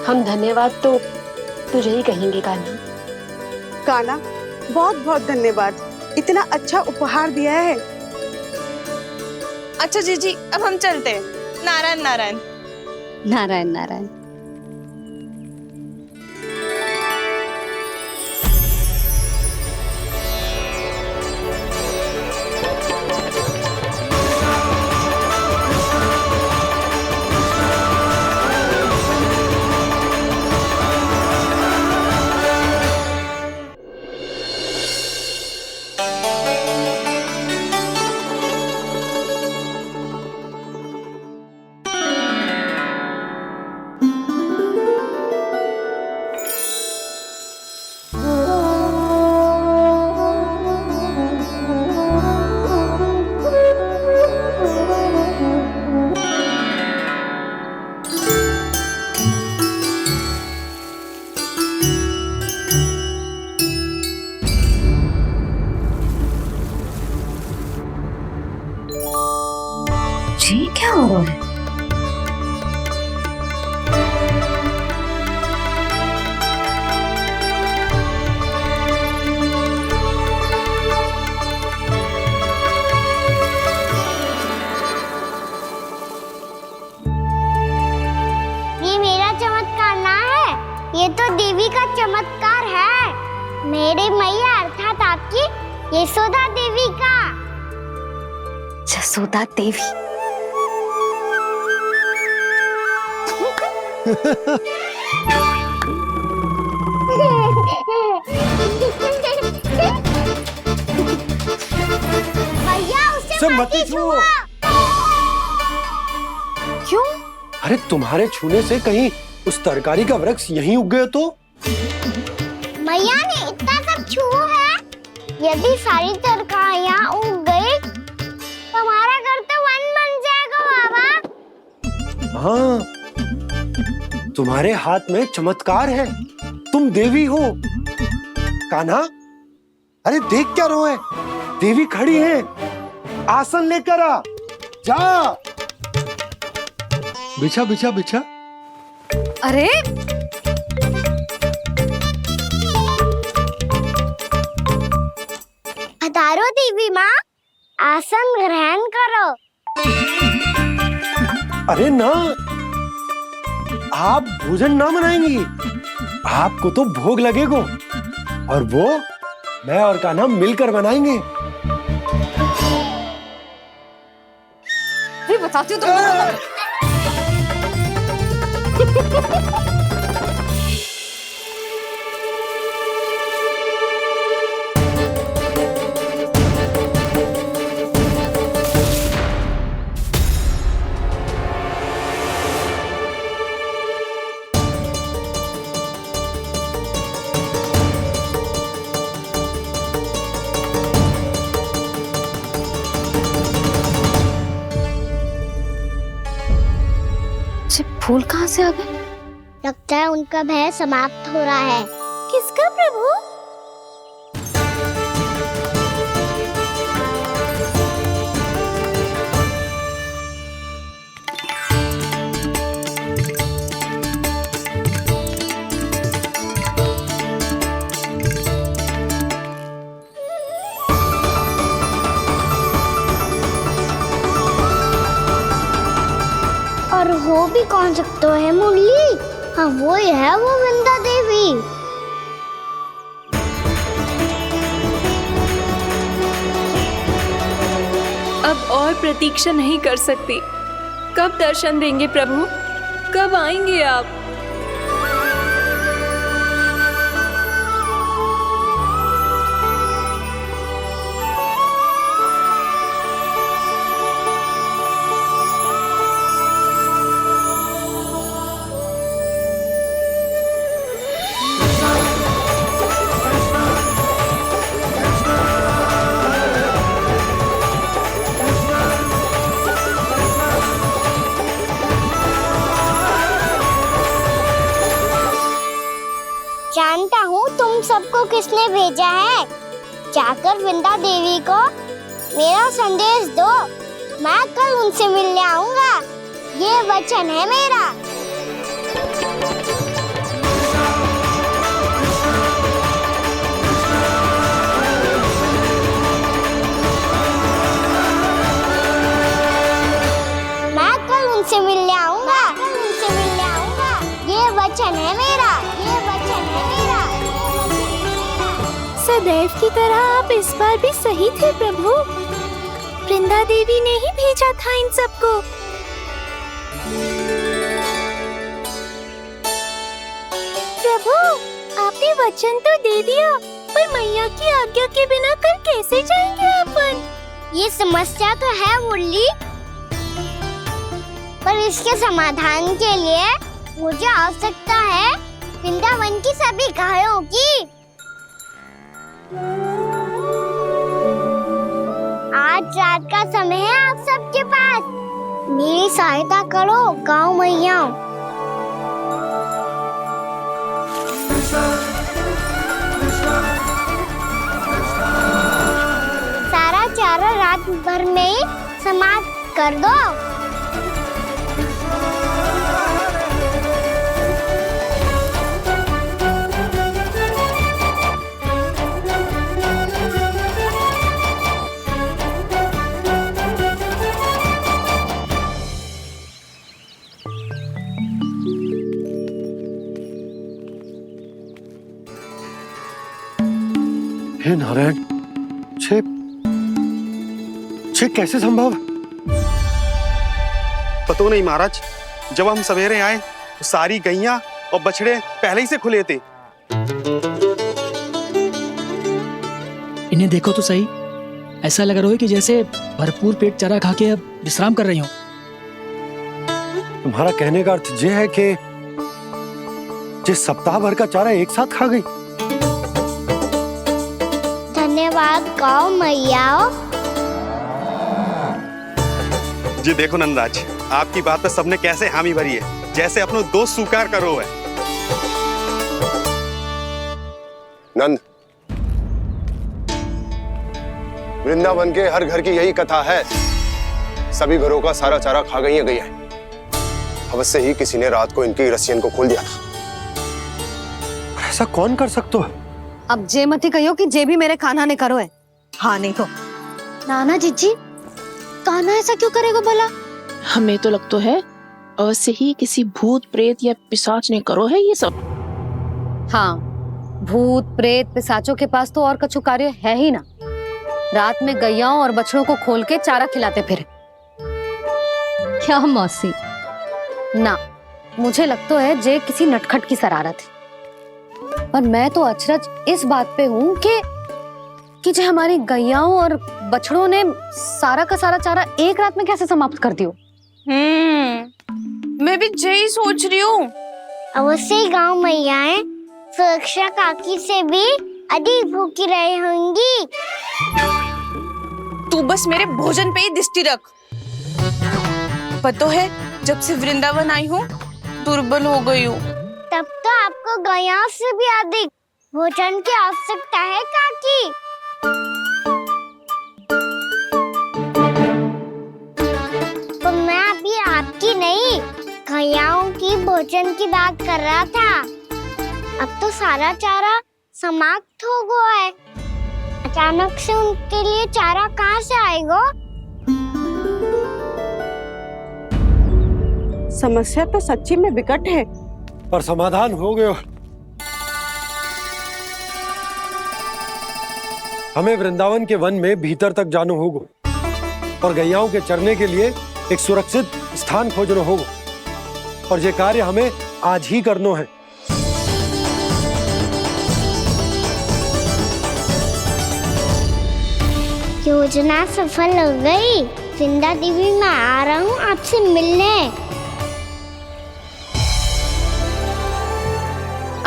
हम धन्यवाद तो तुझे ही कहेंगे कान्हा। कान्हा, बहुत बहुत धन्यवाद, इतना अच्छा उपहार दिया है। अच्छा जीजी, अब हम चलते हैं। नारायण नारायण। नारायण नारायण। जी क्या हो रहा है? यशोदा देवी का। जसोदा देवी। भैया उसे मत छुओ। क्यों? अरे तुम्हारे छूने से कहीं उस तरकारी का वृक्ष यहीं उग गए तो? मैया ने इतना सब छुआ है, यदि सारी तरकारियां उग गई तो हमारा घर तो वन बन जाएगा बाबा। हाँ, तुम्हारे हाथ में चमत्कार है, तुम देवी हो। कान्हा, अरे देख क्या रो है, देवी खड़ी है, आसन लेकर आ, जा। बिछा बिछा बिछा। अरे पधारो देवी माँ, आसन ग्रहण करो। अरे ना, आप भोजन ना मनाएंगी, आपको तो भोग लगेगा और वो मैं और कान्हा मिलकर बनाएंगे। भी बताती हूँ तुमको। फूल कहाँ से आ गए? लगता है उनका भय समाप्त हो रहा है। किसका प्रभु? और हो भी कौन सकता है मुरली? हाँ वो ही है, वो वृंदा देवी। अब और प्रतीक्षा नहीं कर सकती। कब दर्शन देंगे प्रभु? कब आएंगे आप? जानता हूँ तुम सबको किसने भेजा है। जाकर वृंदा देवी को मेरा संदेश दो, मैं कल उनसे मिलने आऊंगा, ये वचन है मेरा। मैं कल उनसे मिलने आऊंगा, ये वचन है मेरा, ये वचन है मेरा। सदैव की तरह आप इस बार भी सही थे प्रभु। वृंदा देवी ने ही भेजा था इन सबको। प्रभु, आपने वचन तो दे दिया, पर मैया की आज्ञा के बिना कल कैसे जाएंगे अपन? ये समस्या तो है मुरली, पर इसके समाधान के लिए मुझे आवश्यकता है वृंदावन की सभी गायों की। आज रात का समय है आप सबके पास, मेरी सहायता करो गाँव मैया। सारा चारा रात भर में समाप्त कर दो। हे नारायण, छे कैसे संभव? पता नहीं महाराज, जब हम सवेरे आए तो सारी गैया और बछड़े पहले ही से खुले थे। इन्हें देखो तो सही, ऐसा लग रहा है कि जैसे भरपूर पेट चारा खा के अब विश्राम कर रही हो। तुम्हारा कहने का अर्थ यह है कि जिस सप्ताह भर का चारा एक साथ खा गई। धन्यवाद गाओ मैया। जी देखो नंदराज, आपकी बात पे सबने कैसे हामी भरी है, जैसे अपनो दोस्त स्वीकार करो है। नंद, वृंदावन के हर घर की यही कथा है, सभी घरों का सारा चारा खा गई है गैया। अवश्य ही किसी ने रात को इनकी रस्सियन को खोल दिया था। ऐसा कौन कर सकते हो? अब जे मत ही कहियो कि जे भी मेरे कान्हा ने करो है। हाँ नहीं तो नाना जीजी, कान्हा ऐसा क्यों करेगा भला? हमें तो लगता है अवश्य ही किसी भूत प्रेत या पिशाच ने करो है ये सब। हाँ, भूत प्रेत पिशाचों के पास तो और कछु कार्य है ही ना। रात में गैयाओं और बछड़ों को खोल के चारा खिलाते फिर। क्या मौसी? ना, मुझे लगता है जे किसी नटखट की शरारत है। पर मैं तो अचरज इस बात पे हूँ कि जो हमारी गैयाओं और बछड़ों ने सारा का सारा चारा एक रात में कैसे समाप्त कर दियो। मैं भी यही सोच रही हूँ। अवश्य ही गाँव मैयाएं सुरक्षा काकी से भी अधिक भूखी रही होंगी। तू बस मेरे भोजन पे ही दृष्टि रख। पता है, जब से वृंदावन आई हूँ दुर्बल हो गई हूँ। तब तो आपको गैयाओं से भी अधिक भोजन की आवश्यकता है काकी। तो मैं अभी आपकी नहीं, गैयाओं की भोजन की बात कर रहा था। अब तो सारा चारा समाप्त हो गया है, अचानक से उनके लिए चारा कहाँ से आएगा? समस्या तो सच्ची में विकट है, पर समाधान हो गयो। हमें वृंदावन के वन में भीतर तक जाना होगा और गैयाओं के चरने के लिए एक सुरक्षित स्थान खोजना होगा, और ये कार्य हमें आज ही करना है। योजना सफल हो गई। वृंदा देवी, मैं आ रहा हूँ आपसे मिलने।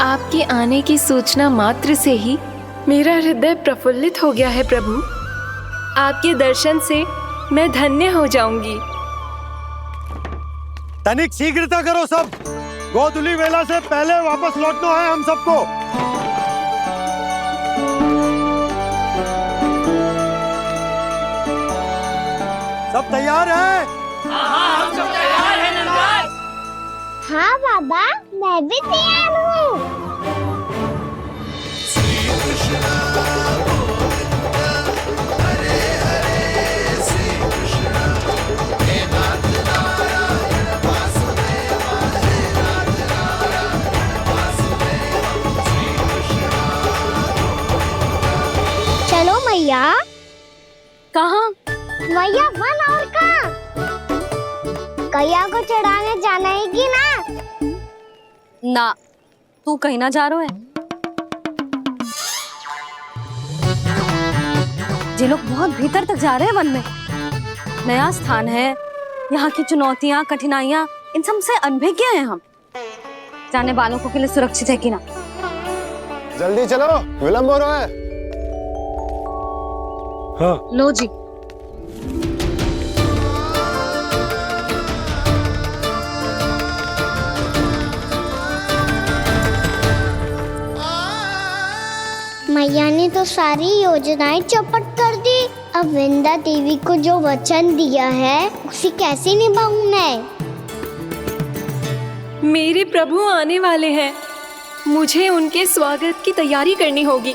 आपके आने की सूचना मात्र से ही मेरा हृदय प्रफुल्लित हो गया है प्रभु। आपके दर्शन से मैं धन्य हो जाऊंगी। तनिक शीघ्रता करो सब, गोधुली वेला से पहले वापस लौटना है हम सबको। सब तैयार है? हाँ, हम सब तैयार हैं नंदराज। हाँ बाबा, मैं भी तैयार हूँ। चलो मैया। कहाँ? मैया वन और कहाँ? गैया को चढ़ाने जाना है कि ना? ना, तू कहीं ना जा रहा है। ये लोग बहुत भीतर तक जा रहे हैं वन में। नया स्थान है, यहाँ की चुनौतियाँ कठिनाइयाँ इन सब से अनभिज्ञ हैं हम। जाने वालों के लिए सुरक्षित है कि ना? जल्दी चलो, विलंब हो रहा है। हाँ। लो जी। मैया ने तो सारी योजनाएं चौपट कर दी। अब वृंदा देवी को जो वचन दिया है उसे कैसे निभाऊं मैं? मेरे प्रभु आने वाले हैं, मुझे उनके स्वागत की तैयारी करनी होगी।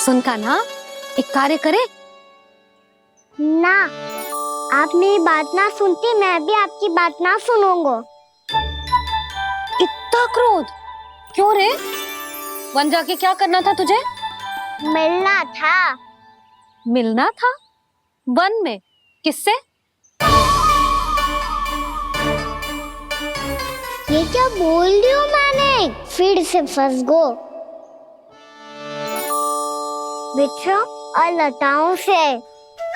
सुन कान्हा, एक कार्य करे। ना, आप मेरी बात ना सुनती, मैं भी आपकी बात ना सुनूंगा। इतना क्रोध क्यों रे? वन जाके क्या करना था तुझे? मिलना था। मिलना था? वन में? किससे? ये क्या बोल रही हूँ मैंने? फिर से फंस गो। बिच्छू और लताओं से,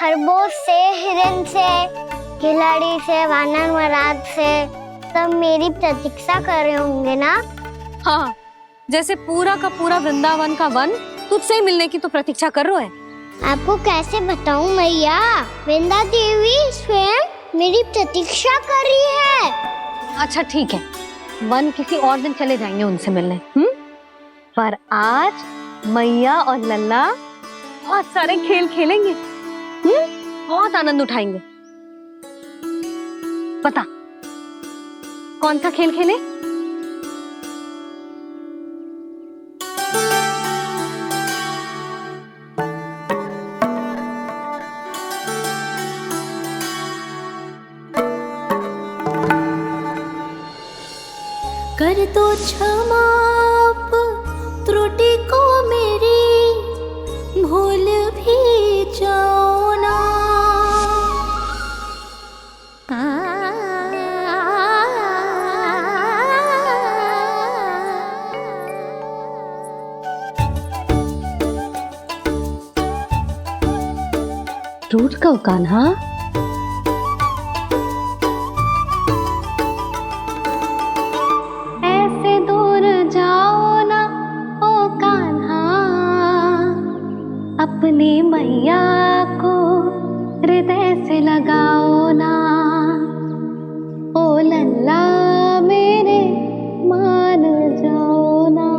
खरगोश से, हिरन से, खिलाड़ी से, वानर महाराज से, सब मेरी प्रतीक्षा कर रहे होंगे ना? हाँ, जैसे पूरा का पूरा वृंदावन का वन तुझसे ही मिलने की तो प्रतीक्षा कर रहा है। आपको कैसे बताऊं मैया? वृंदा देवी स्वयं मेरी प्रतीक्षा कर रही है। अच्छा ठीक है, वन किसी और दिन चले जाएंगे उनसे मिलने। पर आज मैया और लल्ला बहुत सारे खेल खेलेंगे। बहुत आनंद उठाएंगे। बता कौन सा खेल खेले? कर दो क्षमा त्रुटि को मेरी, भूल भी जाओ ना। टूट कब कान्हा? ऐसे दूर जाओ ना ओ कान्हा, अपनी मैया को हृदय से लगाओ ना। ओ लल्ला मेरे मान जाओ ना,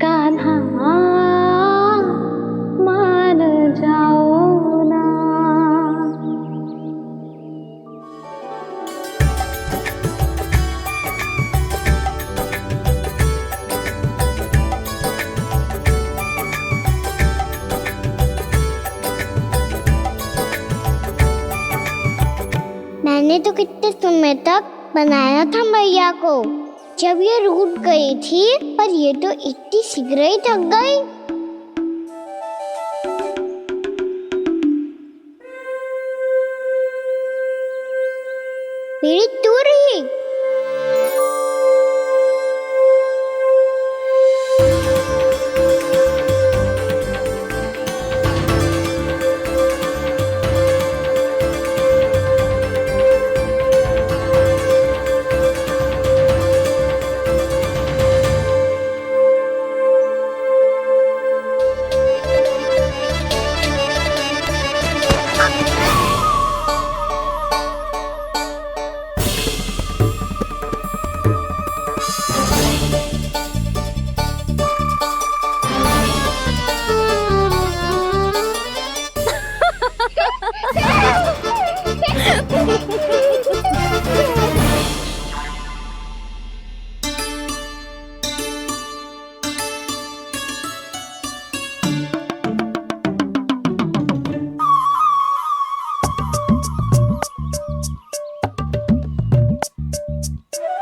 कान्हा मान जाओ ना। मैंने तो कितने समय तक बनाया था मैया को, जब ये रूठ गई थी, पर ये तो इतनी शीघ्र ही थक गई। मेरी दूर ही।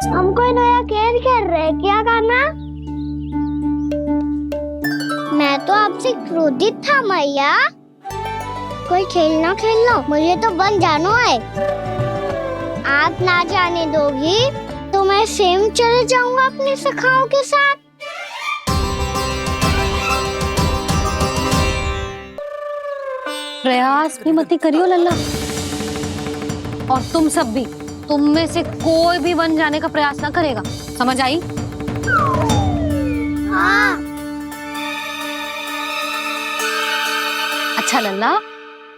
हम कोई नया खेल खेल रहे हैं क्या करना? मैं तो आपसे क्रोधित था मैया। कोई खेलना खेल लो, मुझे तो बन जाना है। आप ना जाने दोगी तो मैं स्वयं चले जाऊंगा अपने सखाओं के साथ। प्रयास भी मत करियो लल्ला, और तुम सब भी, तुम में से कोई भी वन जाने का प्रयास ना करेगा, समझ आई? हाँ। अच्छा लल्ला,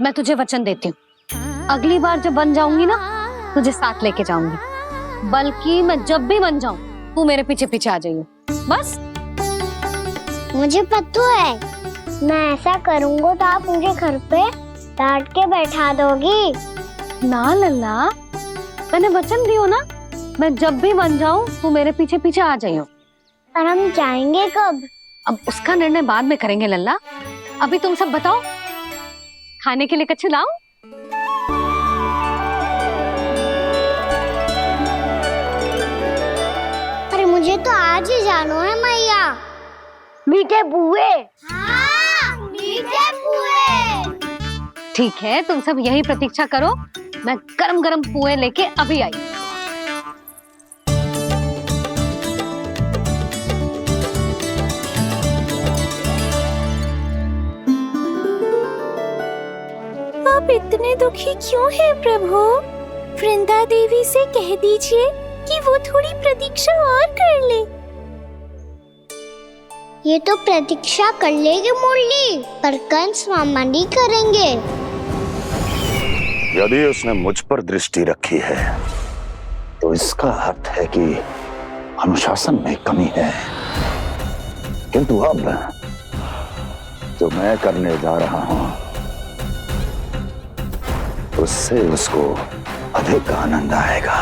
मैं तुझे वचन देती हूँ, अगली बार जब बन जाऊंगी ना, तुझे साथ लेके जाऊंगी। बल्कि मैं जब भी बन जाऊं, तू मेरे पीछे पीछे आ जाइयो, बस। मुझे पता है, मैं ऐसा करूंगा तो आप मुझे घर पे डांट के बैठा दोगी। ना लल्ला, मैंने वचन दियो ना, मैं जब भी बन जाऊं, तू मेरे पीछे पीछे आ जाइयो। पर हम जाएंगे कब? अब उसका निर्णय बाद में करेंगे लल्ला। अभी तुम सब बताओ, खाने के लिए कुछ लाऊं? अरे मुझे तो आज ही जाना है मैया। मीठे पुए। हाँ, मीठे पुए। ठीक है, तुम सब यही प्रतीक्षा करो, मैं गरम गरम पुए लेके अभी आई। आप इतने दुखी क्यों हैं प्रभु? वृंदा देवी से कह दीजिए कि वो थोड़ी प्रतीक्षा और कर ले। ये तो प्रतीक्षा कर लेगी मुरली, पर कंस मामा नहीं करेंगे। यदि उसने मुझ पर दृष्टि रखी है तो इसका अर्थ है कि अनुशासन में कमी है। किंतु अब जो मैं करने जा रहा हूं उससे उसको अधिक आनंद आएगा।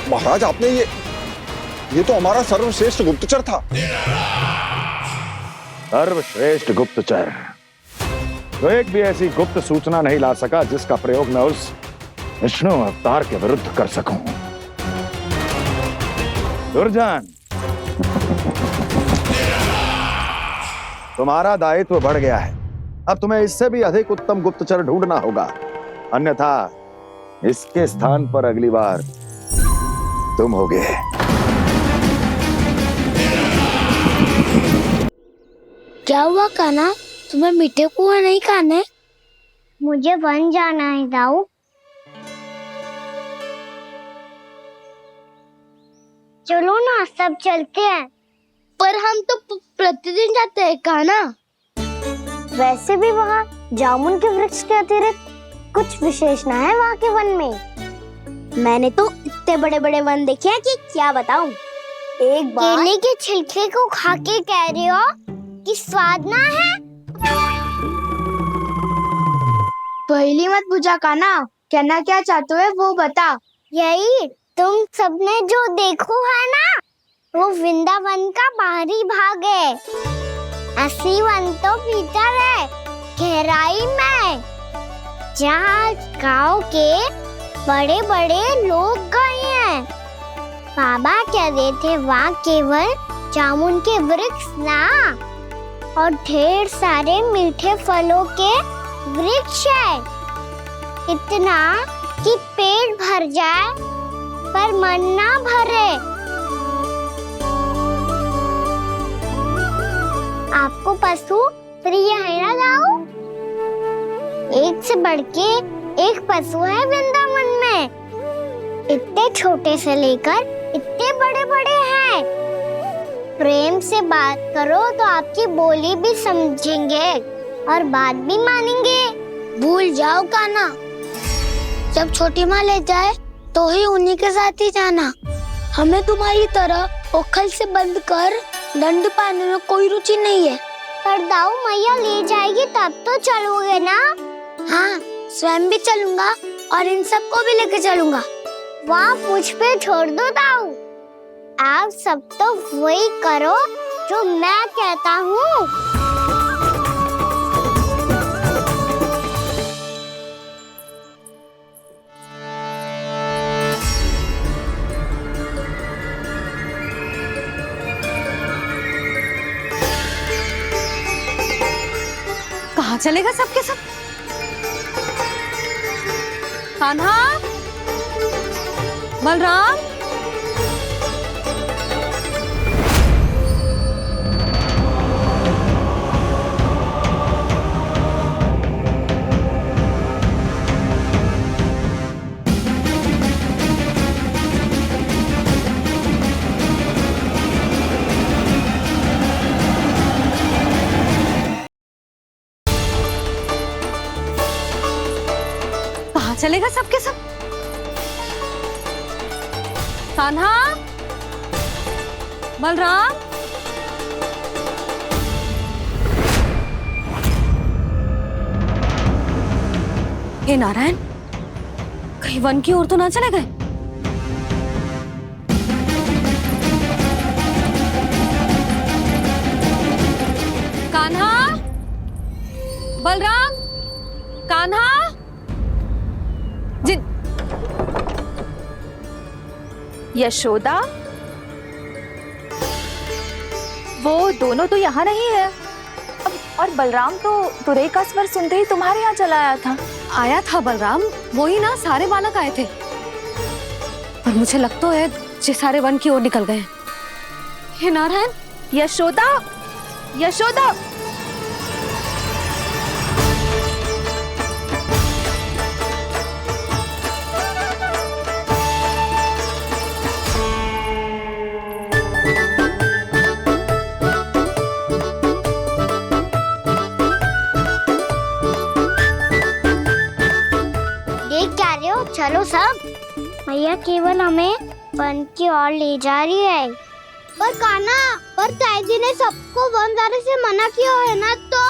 महाराज, आपने ये तो हमारा सर्वश्रेष्ठ गुप्तचर था। सर्वश्रेष्ठ गुप्तचर तो एक भी ऐसी गुप्त सूचना नहीं ला सका जिसका प्रयोग मैं उस विष्णु अवतार के विरुद्ध कर सकूं। दुर्जन, तुम्हारा दायित्व बढ़ गया है। अब तुम्हें इससे भी अधिक उत्तम गुप्तचर ढूंढना होगा, अन्यथा इसके स्थान पर अगली बार तुम होगे। क्या हुआ कान्हा, तुम्हें मीठे पुआ नहीं खाने? मुझे वन जाना है दाऊ। चलो ना, सब चलते हैं। पर हम तो प्रतिदिन जाते हैं कान्हा। वैसे भी वहाँ जामुन के वृक्ष के अतिरिक्त कुछ विशेष ना है वहाँ के वन में। मैंने तो इतने बड़े बड़े वन देखे हैं कि क्या बताऊं। एक बार केले के छिलके को खा के कह रहे हो कि स्वाद ना है? पहली मत पूछा कान्हा, कहना क्या चाहते हो वो बता। यही तुम सबने जो देखो है ना, वो वृंदावन का बाहरी भाग है। असली वन तो भीतर है, गहराई में, जहाँ गांव के बड़े बड़े लोग गए हैं। बाबा कह रहे थे वहाँ केवल जामुन के वृक्ष ना, और ढेर सारे मीठे फलों के वृक्ष है। इतना कि पेट भर जाए पर मन ना भरे। आपको पशु प्रिय है ना दाऊ? एक से बढ़ के एक पशु है वृंदावन में। इतने छोटे से लेकर इतने बड़े बड़े हैं। प्रेम से बात करो तो आपकी बोली भी समझेंगे और बात भी मानेंगे। भूल जाओ कान्हा, जब छोटी माँ ले जाए तो ही उन्हीं के साथ ही जाना। हमें तुम्हारी तरह ओखल से बंद कर दंड पाने में कोई रुचि नहीं है। पर दाऊ मैया ले जाएगी तब तो चलोगे ना? हाँ, स्वयं भी चलूंगा और इन सबको भी लेके चलूंगा। वहाँ मुझ पे छोड़ दो दाऊ। आप सब तो वही करो जो मैं कहता हूँ। कहाँ चलेगा सबके सब? कान्हा, बलराम, कहाँ चलेगा सबके सब? कान्हा, बलराम, हे नारायण, कहीं वन की ओर तो ना चले गए? कान्हा, बलराम, कान्हा, जिन यशोदा, वो दोनों तो यहाँ नहीं है। और बलराम तो तुरई का स्वर सुनते ही तुम्हारे यहाँ चला आया था बलराम, वही ना सारे बालक आए थे। और मुझे लगता है जे सारे वन की ओर निकल गए। हे नारायण, यशोदा, यशोदा, चलो सब, मैया केवल हमें वन की ओर ले जा रही है। पर कान्हा, पर ताईजी ने सबको वन जाने से मना किया है ना। तो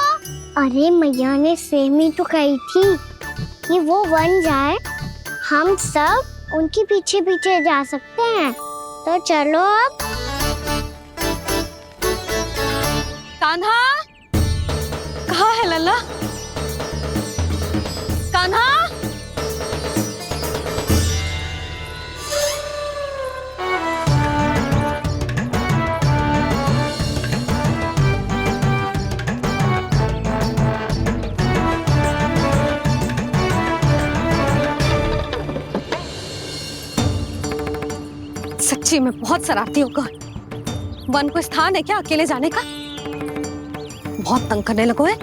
अरे मैया ने सेम ही तो कही थी कि वो वन जाए, हम सब उनके पीछे पीछे जा सकते हैं। तो चलो अब। कान्हा, कहाँ है लल्ला? कान्हा, सच्ची में बहुत शरारती होगा। वन को स्थान है क्या अकेले जाने का? बहुत तंग करने लगो है।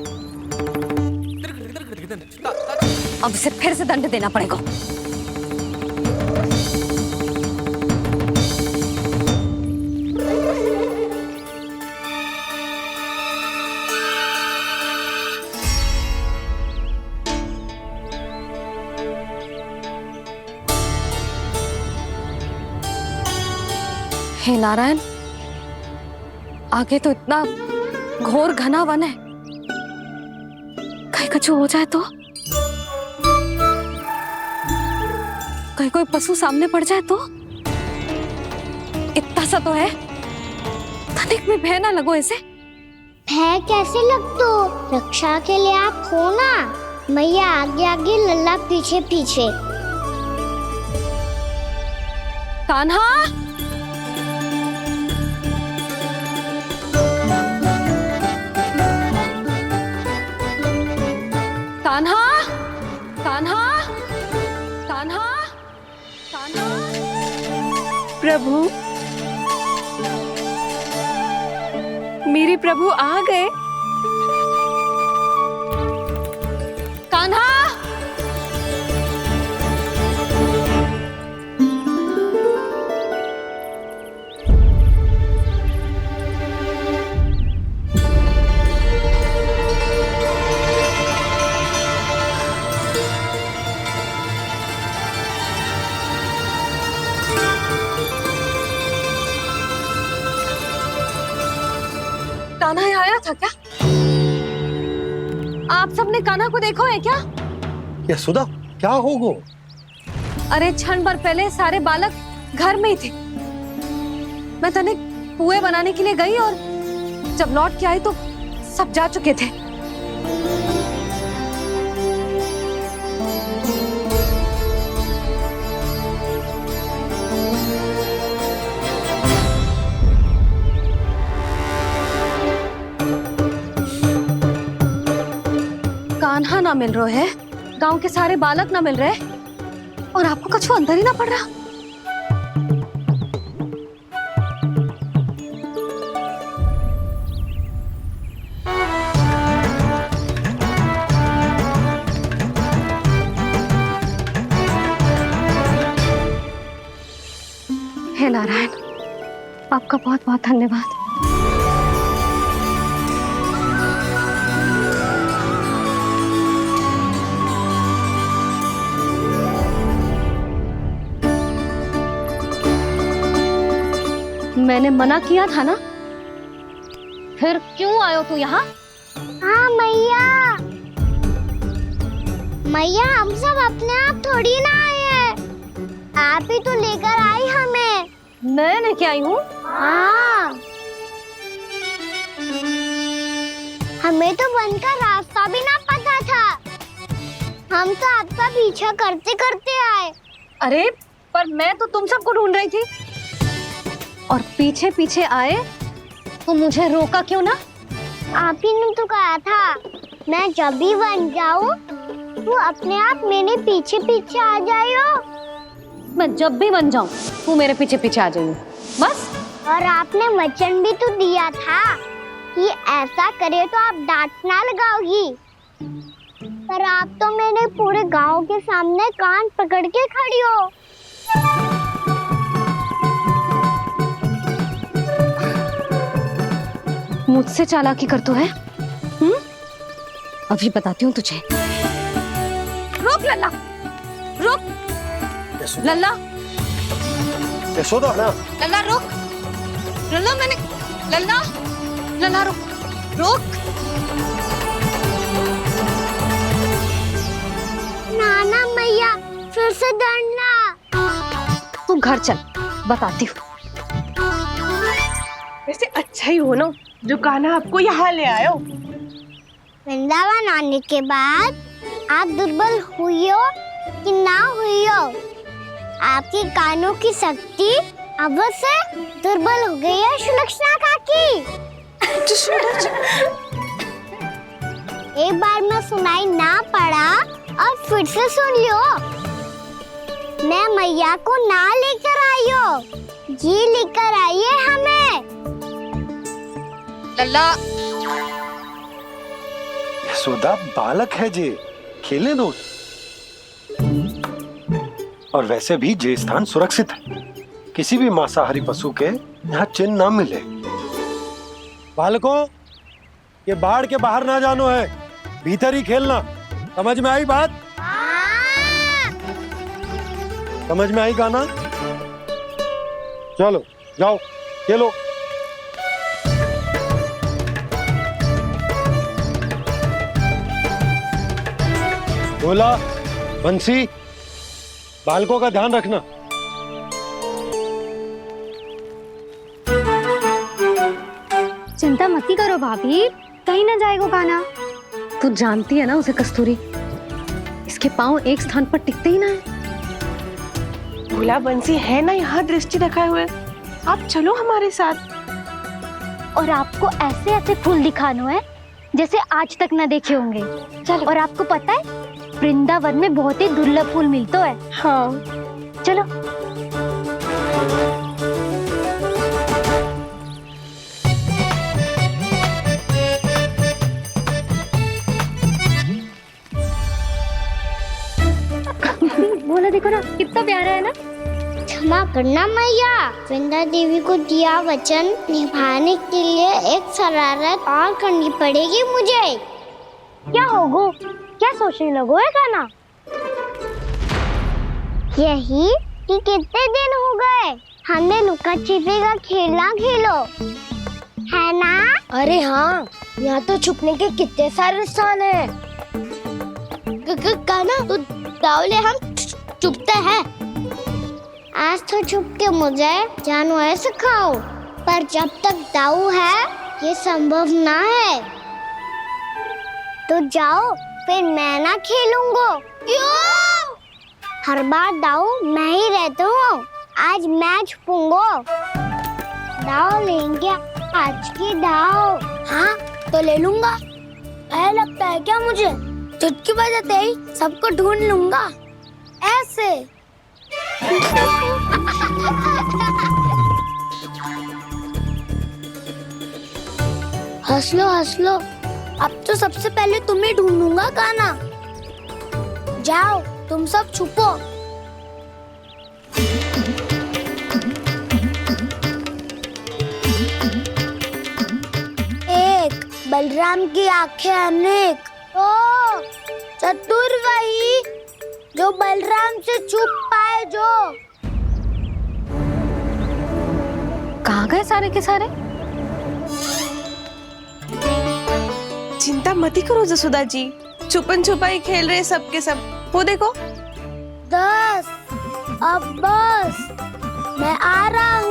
अब इसे फिर से दंड देना पड़ेगा। हे नारायण, आगे तो इतना घोर घना वन है, कहीं कुछ हो जाए तो? कहीं कोई पशु सामने पड़ जाए तो? इतना सा तो है, तनिक में भय ना लगो इसे। भय कैसे लग तो? रक्षा के लिए आप हो ना। मैया आगे आगे, लल्ला पीछे पीछे। कान्हा, कान्हा, कान्हा, कान्हा, कान्हा। प्रभु, मेरे प्रभु आ गए। कान्हा, कान्हा यहाँ आया था क्या? आप सबने कान्हा को देखो है क्या? यशोदा, क्या होगा? अरे क्षण भर पहले सारे बालक घर में ही थे। मैं तनिक पुए बनाने के लिए गई और जब लौट के आई तो सब जा चुके थे। कान्हा ना मिल रहे है, गांव के सारे बालक ना मिल रहे, और आपको कछु अंदर ही ना पड़ रहा। हे नारायण, आपका बहुत बहुत धन्यवाद। मैंने मना किया था ना, फिर क्यों आयो तू यहाँ? हाँ मैया, मैया हम सब अपने आप थोड़ी ना आए हैं, आप ही तो लेकर आई हमें। मैं लेके आई हूँ? हाँ, हमें तो वन का रास्ता भी ना पता था, हम तो आपका पीछा करते करते आए। अरे पर मैं तो तुम सबको ढूंढ रही थी, और पीछे पीछे आए तो मुझे रोका क्यों ना? आप ही ने तो कहा था मैं जब भी बन जाऊं तू अपने आप मेरे पीछे पीछे आ जाइयो। मैं जब भी बन जाऊं तू मेरे पीछे पीछे आ जाइयो, बस। और आपने वचन भी तो दिया था कि ऐसा करे तो आप डांट ना लगाओगी, पर आप तो मेरे पूरे गांव के सामने कान पकड़ के खड़ी हो। मुझसे चालाकी कर तो है? अभी बताती हूँ तुझे। रुक लल्ला, रुक लल्ला, यशोदा ना, लल्ला रुक, लल्ला मैंने, लल्ला, लल्ला रुक, रुक। नाना मैया फिर से डरना। तू घर चल, बताती हूँ। वैसे अच्छा ही हो ना जो कान्हा आपको यहाँ ले आयो। वृंदावन आने के बाद आप दुर्बल हुई हो कि ना हुई हो, आपके कानों की शक्ति अब से दुर्बल हो गई है सुलक्षणा काकी। एक बार में सुनाई ना पड़ा और फिर से सुन लो। मैं मैया को ना लेकर आई हो, जी लेकर आई है हमें। लल्ला, यशोदा बालक है जे, खेलने दो। और वैसे भी ये स्थान सुरक्षित है, किसी भी मांसाहारी पशु के यहाँ चिन्ह ना मिले। बालकों, ये बाढ़ के बाहर ना जानो है, भीतर ही खेलना। समझ में आई बात? समझ में आई गाना? चलो जाओ खेलो। बोला बंसी, बालकों का ध्यान रखना। चिंता मती करो भाभी, कहीं ना जाएगा कान्हा। तू जानती है ना उसे कस्तूरी, इसके पांव एक स्थान पर टिकते ही ना है। भोला बंसी है ना यहाँ दृष्टि रखाए हुए, आप चलो हमारे साथ। और आपको ऐसे ऐसे फूल दिखानो है जैसे आज तक न देखे होंगे। चलो। और आपको पता है वृंदावन में बहुत ही दुर्लभ फूल मिलता है। हाँ चलो। बोला देखो ना कितना प्यारा है ना। क्षमा करना मैया, वृंदा देवी को दिया वचन निभाने के लिए एक शरारत और करनी पड़ेगी मुझे। क्या होगो, क्या सोचने लगो है कान्हा? यही कि कितने दिन हो गए हमने लुका छिपी का खेलना खेलो, है ना? अरे हाँ, यहाँ तो छुपने के कितने सारे स्थान है। कान्हा तो दावले हम छुपते हैं। आज तो छुप के मुझे जानवर सिखाओ, पर जब तक दाऊ है ये संभव ना है। तो जाओ, फिर मैं ना खेलूंगा। क्यों? हर बार दाऊ मैं ही रहता हूँ, आज मैं छुपूंगा। दाऊ लेंगे आज की दाऊ। हाँ तो ले लूंगा। ऐसा लगता है क्या मुझे? चुटकी बजाते ही सबको ढूंढ लूंगा ऐसे। हंस लो, अब तो सबसे पहले तुम्हें ढूंढूंगा कान्हा। जाओ तुम सब छुपो। एक, बलराम की आंखें अनेक। ओ, चतुर वही जो बलराम से छुप पाए। जो कहाँ गए सारे के सारे? चिंता मत करो जसोदा जी, छुपन छुपाई खेल रहे सब के सब। वो देखो। 10 अब बस, मैं आ रहा हूँ।